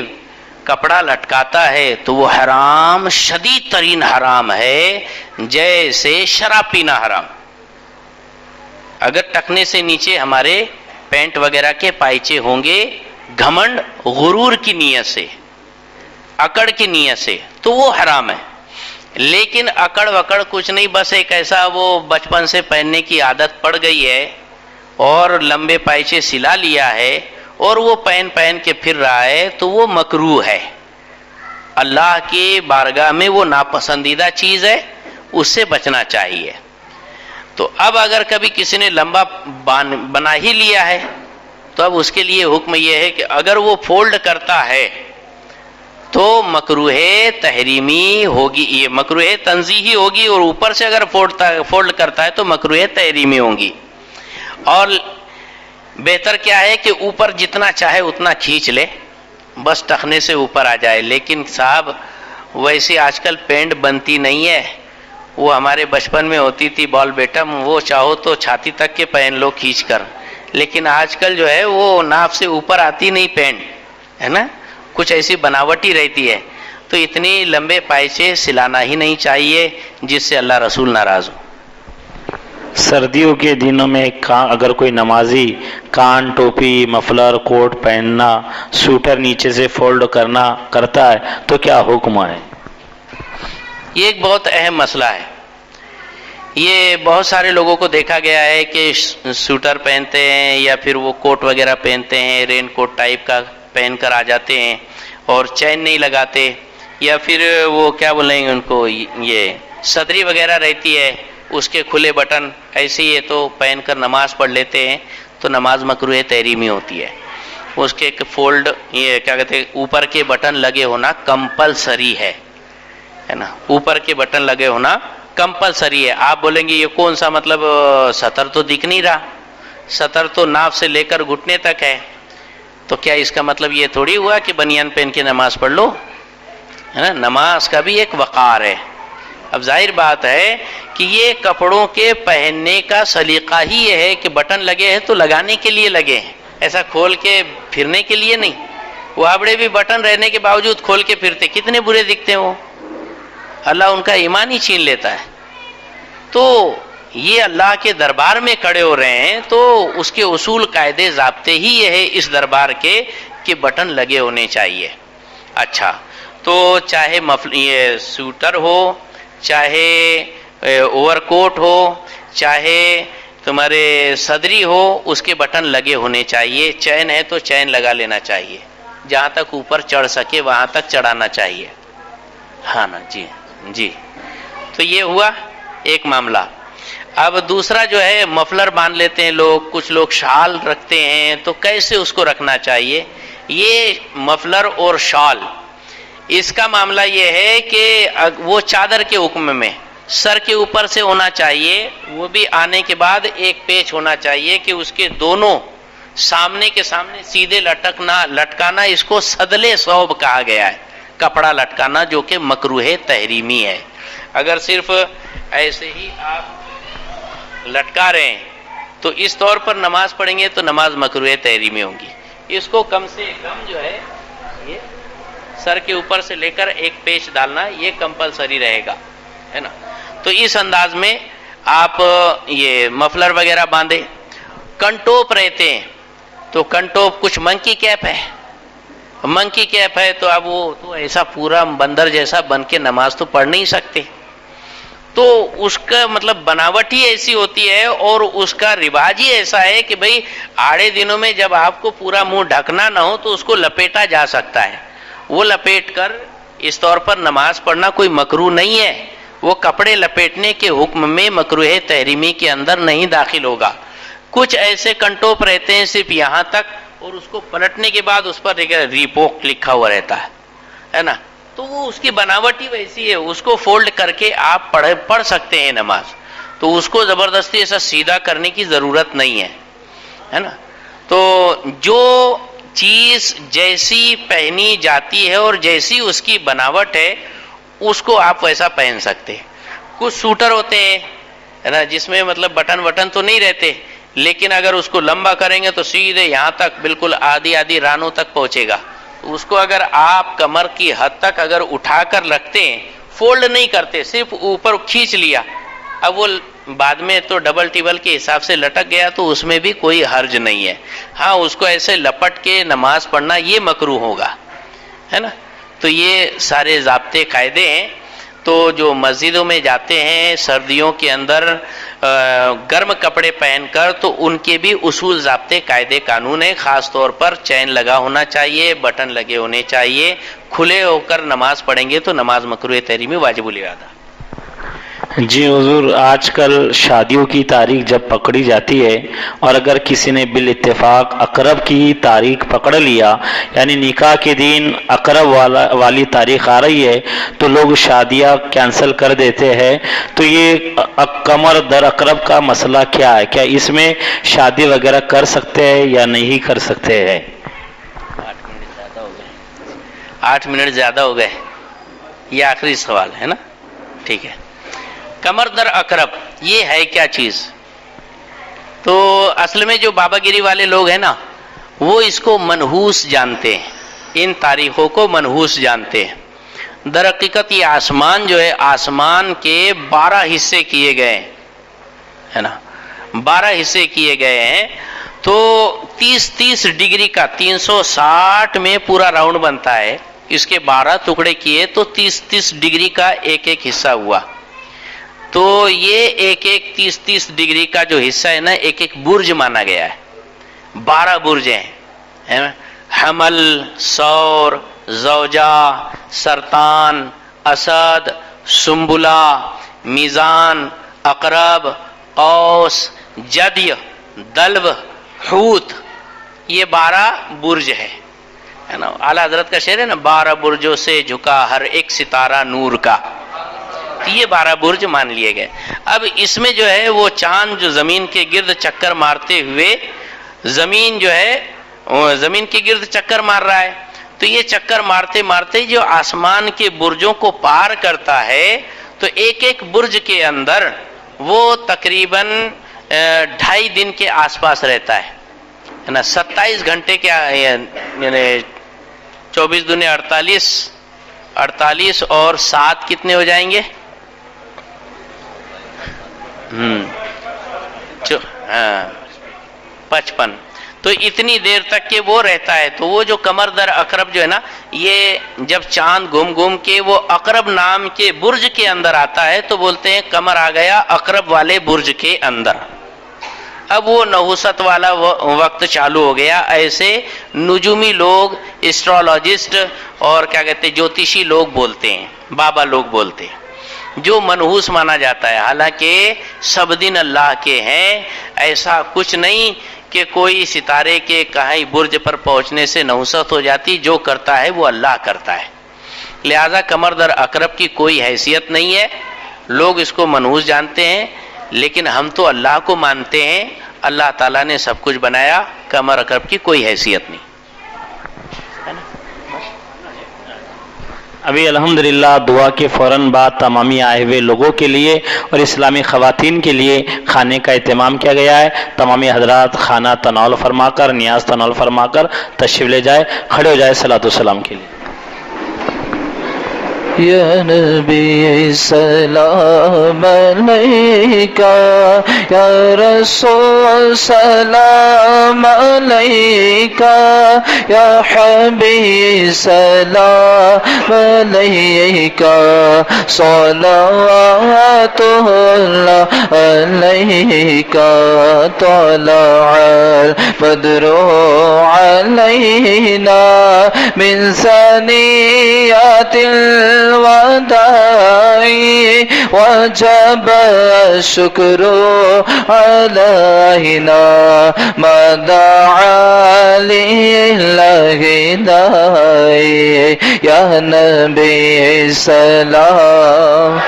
کپڑا لٹکاتا ہے تو وہ حرام، شدید ترین حرام ہے، جیسے شراب پینا حرام۔ اگر ٹخنے سے نیچے ہمارے پینٹ وغیرہ کے پائچے ہوں گے گھمنڈ غرور کی نیت سے، اکڑ کی نیت سے، تو وہ حرام ہے۔ لیکن اکڑ وکڑ کچھ نہیں، بس ایک ایسا وہ بچپن سے پہننے کی عادت پڑ گئی ہے اور لمبے پائچے سلا لیا ہے اور وہ پہن کے پھر رہا ہے، تو وہ مکروہ ہے، اللہ کی بارگاہ میں وہ ناپسندیدہ چیز ہے، اس سے بچنا چاہیے۔ تو اب اگر کبھی کسی نے لمبا بنا ہی لیا ہے تو اب اس کے لیے حکم یہ ہے کہ اگر وہ فولڈ کرتا ہے تو مکروہ تحریمی ہوگی، یہ مکروہ تنزیہی ہوگی، اور اوپر سے اگر فولڈ کرتا ہے تو مکروہ تحریمی ہوں گی۔ اور بہتر کیا ہے کہ اوپر جتنا چاہے اتنا کھینچ لے، بس ٹخنے سے اوپر آ جائے۔ لیکن صاحب ویسے آج کل پینٹ بنتی نہیں ہے، وہ ہمارے بچپن میں ہوتی تھی بال بیٹم، وہ چاہو تو چھاتی تک کے پہن لو کھینچ کر، لیکن آج کل جو ہے وہ ناف سے اوپر آتی نہیں پینٹ، ہے نا، کچھ ایسی بناوٹی رہتی ہے۔ تو اتنی لمبے پائچے سلانا ہی نہیں چاہیے جس سے اللہ رسول ناراض ہو۔ سردیوں کے دنوں میں اگر کوئی نمازی کان، ٹوپی، مفلر، کوٹ پہننا، سوٹر نیچے سے فولڈ کرتا ہے تو کیا حکم ہے؟ یہ ایک بہت اہم مسئلہ ہے۔ یہ بہت سارے لوگوں کو دیکھا گیا ہے کہ سوٹر پہنتے ہیں یا پھر وہ کوٹ وغیرہ پہنتے ہیں، رین کوٹ ٹائپ کا پہن کر آ جاتے ہیں اور چین نہیں لگاتے، یا پھر وہ کیا بولیں گے ان کو، یہ صدری وغیرہ رہتی ہے اس کے کھلے بٹن ایسے ہی تو پہن کر نماز پڑھ لیتے ہیں، تو نماز مکروہ تحریمی ہوتی ہے۔ اس کے فولڈ، یہ کیا کہتے ہیں، اوپر کے بٹن لگے ہونا کمپلسری ہے نا، اوپر کے بٹن لگے ہونا کمپلسری ہے۔ آپ بولیں گے یہ کون سا مطلب، سطر تو دکھ نہیں رہا، سطر تو ناف سے لے کر گھٹنے تک ہے، تو کیا اس کا مطلب یہ تھوڑی ہوا کہ بنیان پہن کے نماز پڑھ لو، ہے نا؟ نماز کا بھی ایک وقار ہے۔ اب ظاہر بات ہے کہ یہ کپڑوں کے پہننے کا سلیقہ ہی یہ ہے کہ بٹن لگے ہیں تو لگانے کے لیے لگے ہیں، ایسا کھول کے پھرنے کے لیے نہیں۔ وہ آبڑے بھی بٹن رہنے کے باوجود کھول کے پھرتے، کتنے برے دکھتے ہیں وہ، اللہ ان کا ایمان ہی چھین لیتا ہے۔ تو یہ اللہ کے دربار میں کھڑے ہو رہے ہیں تو اس کے اصول قاعدے ضابطے ہی یہ ہے اس دربار کے کہ بٹن لگے ہونے چاہیے۔ اچھا، تو چاہے یہ سوٹر ہو، چاہے اوور کوٹ ہو، چاہے تمہارے صدری ہو، اس کے بٹن لگے ہونے چاہیے۔ چین ہے تو چین لگا لینا چاہیے، جہاں تک اوپر چڑھ سکے وہاں تک چڑھانا چاہیے، ہاں نا جی جی۔ تو یہ ہوا ایک معاملہ۔ اب دوسرا جو ہے مفلر باندھ لیتے ہیں لوگ، کچھ لوگ شال رکھتے ہیں، تو کیسے اس کو رکھنا چاہیے؟ یہ مفلر اور شال، اس کا معاملہ یہ ہے کہ وہ چادر کے حکم میں سر کے اوپر سے ہونا چاہیے، وہ بھی آنے کے بعد ایک پیچ ہونا چاہیے کہ اس کے دونوں سامنے کے سامنے سیدھے لٹکانا، اس کو سدلے ثوب کہا گیا ہے، کپڑا لٹکانا، جو کہ مکروہ تحریمی ہے۔ اگر صرف ایسے ہی آپ لٹکا رہے ہیں تو اس طور پر نماز پڑھیں گے تو نماز مکروہ تحریمی ہوگی۔ اس کو کم سے کم جو ہے یہ سر کے اوپر سے لے کر ایک پیچ ڈالنا، یہ کمپلسری رہے گا، ہے نا؟ تو اس انداز میں آپ یہ مفلر وغیرہ باندھے۔ کنٹوپ رہتے ہیں تو کنٹوپ کچھ منکی کیپ ہے، منکی کیپ ہے تو اب وہ تو ایسا پورا بندر جیسا بن کے نماز تو پڑھ نہیں سکتے، تو اس کا مطلب بناوٹ ہی ایسی ہوتی ہے اور اس کا رواج ہی ایسا ہے کہ بھئی آڑے دنوں میں جب آپ کو پورا منہ ڈھکنا نہ ہو تو اس کو لپیٹا جا سکتا ہے، وہ لپیٹ کر اس طور پر نماز پڑھنا کوئی مکروہ نہیں ہے، وہ کپڑے لپیٹنے کے حکم میں مکروہ تحریمی کے اندر نہیں داخل ہوگا۔ کچھ ایسے کنٹوپ رہتے ہیں صرف یہاں تک، اور اس کو پلٹنے کے بعد اس پر ریبوک لکھا ہوا رہتا ہے نا، تو وہ اس کی بناوٹ ہی ویسی ہے، اس کو فولڈ کر کے آپ پڑھ سکتے ہیں نماز، تو اس کو زبردستی ایسا سیدھا کرنے کی ضرورت نہیں ہے نا۔ تو جو چیز جیسی پہنی جاتی ہے اور جیسی اس کی بناوٹ ہے اس کو آپ ویسا پہن سکتے ہیں۔ کچھ سوٹر ہوتے ہیں نا جس میں مطلب بٹن تو نہیں رہتے، لیکن اگر اس کو لمبا کریں گے تو سیدھے یہاں تک بالکل آدھی آدھی رانوں تک پہنچے گا. اس کو اگر آپ کمر کی حد تک اگر اٹھا کر رکھتے ہیں، فولڈ نہیں کرتے، صرف اوپر کھینچ لیا، اب وہ بعد میں تو ڈبل ٹیبل کے حساب سے لٹک گیا تو اس میں بھی کوئی حرج نہیں ہے. ہاں اس کو ایسے لپٹ کے نماز پڑھنا یہ مکروہ ہوگا، ہے نا. تو یہ سارے ضابطے قاعدے ہیں. تو جو مسجدوں میں جاتے ہیں سردیوں کے اندر گرم کپڑے پہن کر، تو ان کے بھی اصول ضابطے قاعدے قانون ہیں. خاص طور پر چین لگا ہونا چاہیے، بٹن لگے ہونے چاہیے. کھلے ہو کر نماز پڑھیں گے تو نماز مکروہ تحریمی واجب الادا. جی حضور، آج کل شادیوں کی تاریخ جب پکڑی جاتی ہے اور اگر کسی نے بالاتفاق اقرب کی تاریخ پکڑ لیا، یعنی نکاح کے دن اقرب والی تاریخ آ رہی ہے، تو لوگ شادیاں کینسل کر دیتے ہیں. تو یہ کمر در اقرب کا مسئلہ کیا ہے؟ کیا اس میں شادی وغیرہ کر سکتے ہیں یا نہیں کر سکتے ہیں؟ 8 منٹ زیادہ ہو گئے. یہ آخری سوال ہے نا؟ ٹھیک ہے. کمر در اقرب یہ ہے کیا چیز؟ تو اصل میں جو بابا گیری والے لوگ ہیں نا، وہ اس کو منحوس جانتے ہیں، ان تاریخوں کو منحوس جانتے ہیں. در حقیقت یہ آسمان جو ہے، آسمان کے 12 حصے کیے گئے ہیں، ہے نا، 12 حصے کیے گئے ہیں. تو 30 ڈگری کا 360 میں پورا راؤنڈ بنتا ہے. اس کے 12 ٹکڑے کیے تو 30 ڈگری کا ایک ایک حصہ ہوا. تو یہ ایک 30 ڈگری کا جو حصہ ہے نا، ایک ایک برج مانا گیا ہے. 12 برج ہیں: حمل، ثور، زوجہ، سرطان، اسد، سنبلہ، میزان، اقرب، قوس، جدی، دلو، حوت. یہ 12 برج ہے نا. اعلیٰ حضرت کا شعر ہے نا، 12 برجوں سے جھکا ہر ایک ستارہ نور کا. یہ 12 برج مان لیے گئے. اب اس میں جو ہے وہ چاند جو زمین کے گرد چکر مارتے ہوئے، زمین جو ہے زمین کے گرد چکر مار رہا ہے. تو یہ چکر مارتے مارتے جو آسمان کے برجوں کو پار کرتا ہے، تو ایک ایک برج کے اندر وہ تقریباً 2.5 دن کے آس پاس رہتا ہے نا. 27 گھنٹے کے، یعنی 24 دنے 48 اور 7 کتنے ہو جائیں گے؟ 55. تو اتنی دیر تک کہ وہ رہتا ہے. تو وہ جو کمر در اقرب جو ہے نا، یہ جب چاند گھوم گھوم کے وہ اقرب نام کے برج کے اندر آتا ہے تو بولتے ہیں کمر آ گیا اقرب والے برج کے اندر. اب وہ نحوست والا وقت چالو ہو گیا. ایسے نجومی لوگ، اسٹرالوجسٹ اور کیا کہتے ہیں جوتشی لوگ بولتے ہیں، بابا لوگ بولتے ہیں، جو منحوس مانا جاتا ہے. حالانکہ سب دن اللہ کے ہیں. ایسا کچھ نہیں کہ کوئی ستارے کے کہیں برج پر پہنچنے سے نحوست ہو جاتی. جو کرتا ہے وہ اللہ کرتا ہے. لہذا کمر در اقرب کی کوئی حیثیت نہیں ہے. لوگ اس کو منحوس جانتے ہیں، لیکن ہم تو اللہ کو مانتے ہیں. اللہ تعالیٰ نے سب کچھ بنایا. کمر اقرب کی کوئی حیثیت نہیں. ابھی الحمدللہ دعا کے فوراً بعد تمامی آئے ہوئے لوگوں کے لیے اور اسلامی خواتین کے لیے کھانے کا اہتمام کیا گیا ہے. تمامی حضرات کھانا تناول فرما کر، نیاز تناول فرما کر تشریف لے جائے. کھڑے ہو جائے صلاۃ والسلام کے لیے. یا نبی سلام علیکہ، یا رسول سلام علیکہ، یا حبیب سلام علیکہ، صلوات اللہ علیکہ، طلع البدر علینا من ثنیات الوداعی وجب الشکر علینا ما دعا للہ داعی. یا نبی سلام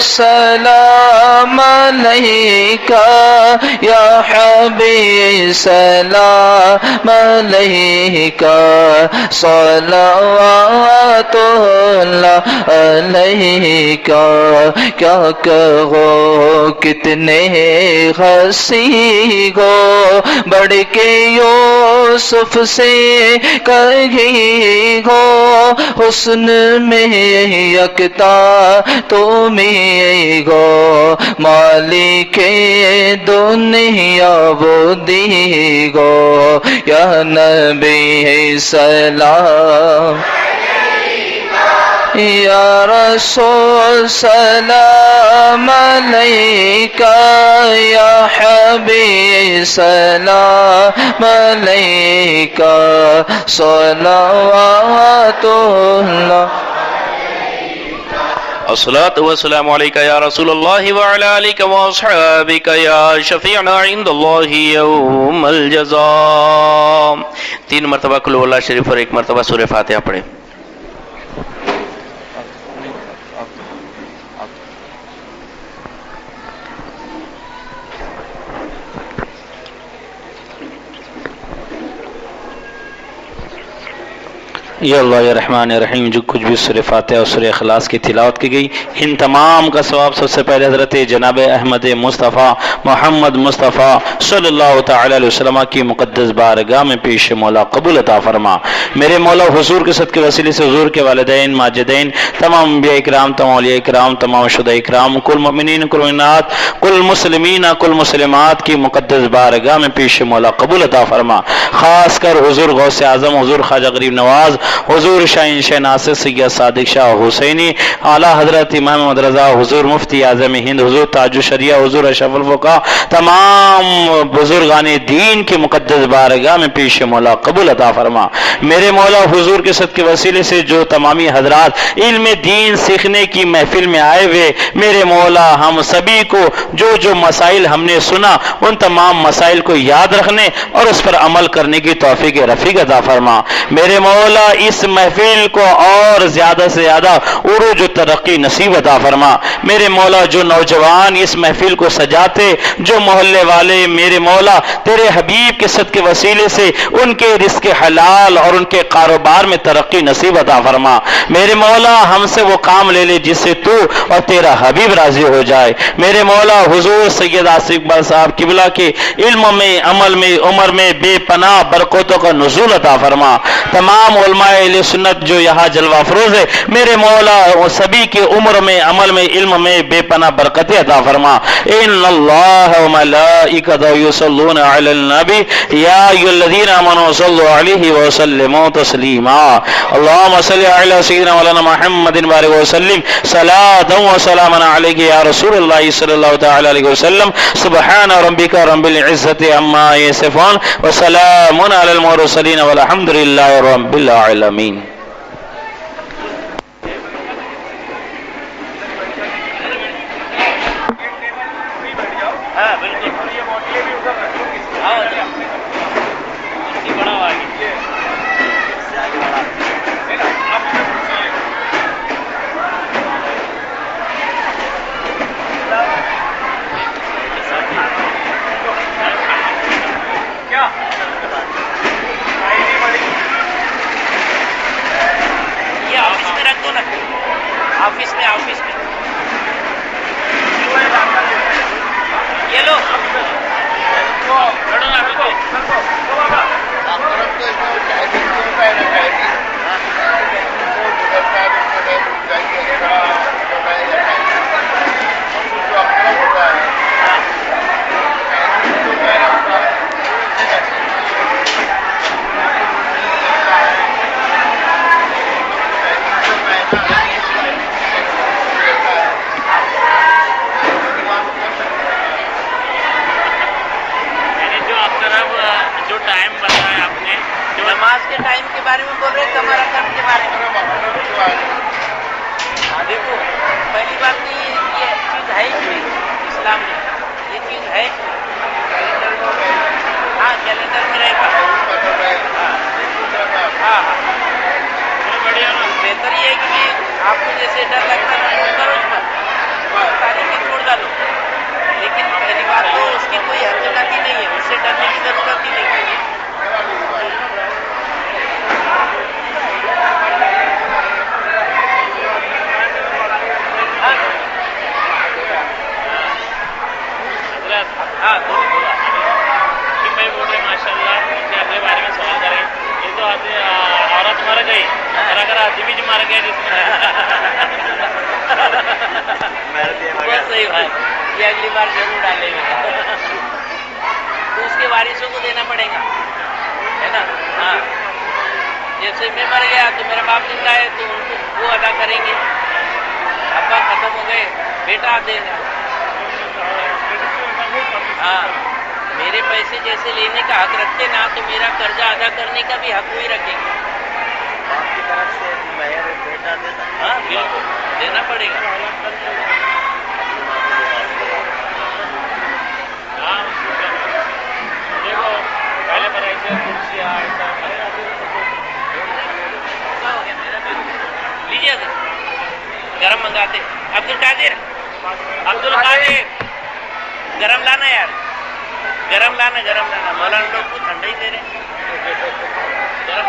سلام علیکہ، یا حبیب سلام علیکہ، صلوات اللہ علیک کیا کہو کتنے ہنسی ہو بڑھ کے یوسف سے کہیں ہو حسن میں یکتا تمہیں ہو مالک دنیا وہ دی گو یا نبی سلام یا رسول سلام علیکہ یا حبیب سلام علیکہ صلوات اللہ الصلاة والسلام عليك يا رسول الله وعلى آلك وأصحابك يا شفيعنا عند الله يوم الجزاء. 3 مرتبہ قل هو اللہ شریف اور 1 مرتبہ سورہ فاتحہ پڑھیں. یا اللہ یا رحمان یا رحیم. جو کچھ بھی سورہ فاتحہ اور سورہ اخلاص کی تلاوت کی گئی ان تمام کا ثواب سب سے پہلے حضرت جناب احمد مصطفیٰ محمد مصطفیٰ صلی اللہ تعالی علیہ وسلم کی مقدس بارگاہ میں پیش مولا قبول عطا فرما. میرے مولا حضور کے صدقے وسیلے سے حضور کے والدین ماجدین تمام انبیاء اکرام تمام اولیاء اکرام تمام شہداء اکرام کل مومنین کل مومنات کل مسلمین کل مسلمات کی مقدس بارگاہ میں پیش مولا قبول عطا فرما. خاص کر حضور غوث اعظم حضور خواجہ غریب نواز حضور شاہین شاہ ناصر سید صادق شاہ حسینی اعلیٰ حضرت امام محمد رضا حضور مفتی اعظم ہند حضور تاج الشریعہ حضور اشرف الفقہاء تمام بزرگان دین کی مقدس بارگاہ میں پیش مولا قبول عطا فرما. میرے مولا حضور کے صدقے وسیلے سے جو تمامی حضرات علم دین سیکھنے کی محفل میں آئے ہوئے میرے مولا ہم سبھی کو جو مسائل ہم نے سنا ان تمام مسائل کو یاد رکھنے اور اس پر عمل کرنے کی توفیق رفیق عطا فرما. میرے مولا اس محفل کو اور زیادہ سے زیادہ عروج و ترقی نصیب عطا فرما. میرے مولا جو نوجوان اس محفل کو سجاتے جو محلے والے میرے مولا تیرے حبیب کے صدقے وسیلے سے ان کے رزق حلال اور ان کے کاروبار میں ترقی نصیب عطا فرما. میرے مولا ہم سے وہ کام لے لے جس سے تو اور تیرا حبیب راضی ہو جائے. میرے مولا حضور سید آصف اقبال صاحب قبلہ کے علم میں عمل میں عمر میں بے پناہ برکتوں کا نزول عطا فرما. تمام علماء اہل سنت جو یہاں جلوہ افروز ہے میرے مولا وہ سبھی کی عمر میں عمل میں علم میں بے پناہ برکتیں عطا فرما. ان اللہ و ملائکتہ یصلون علی النبی یا ایھا الذین آمنوا صلوا علیہ وسلموا تسلیما. اللهم صل علی سیدنا مولانا محمد بارک وسلم صلاۃ و سلاما علیک یا رسول اللہ صلی اللہ تعالی علیہ وسلم. سبحان ربک رب العزۃ عما یصفون وسلام علی المرسلین والحمد للہ رب العالمین. آفس میں یہ لو ٹائم کے بارے میں بول رہے ہیں کمر اکرم کے بارے میں. دیکھو پہلی بات تو یہ چیز ہے ہی اسلام میں یہ چیز ہے. ہاں کیلنڈر میں رہے گا. ہاں بڑھیا بہتر یہ ہے کہ آپ کو جیسے ڈر لگتا ہے کرو اس پر تاریخ چھوڑ ڈالو. لیکن پہلی بات تو اس کی کوئی حقیقت ہی نہیں ہے اس سے ڈرنے کی ضرورت ہی نہیں ہے. یہ اگلی بار ضرور ڈالیں گے تو اس کے وارثوں کو دینا پڑے گا، ہے نا؟ ہاں، جیسے میں مر گیا تو میرا باپ زندہ ہے تو ان کو وہ ادا کریں گے، ابا ختم ہو گئے بیٹا دے گا. ہاں، میرے پیسے جیسے لینے کا حق رکھتے نا تو میرا قرضہ ادا کرنے کا بھی حق وہی رکھیں گے. باپ کی طرف سے مہر بیٹا دیتا. ہاں بالکل دینا پڑے گا. لیجیے گرم منگاتے. عبد القادر گرم لانا یار، گرم لانا مولانا لوگ کو ٹھنڈا ہی دے رہے ہیں. گرم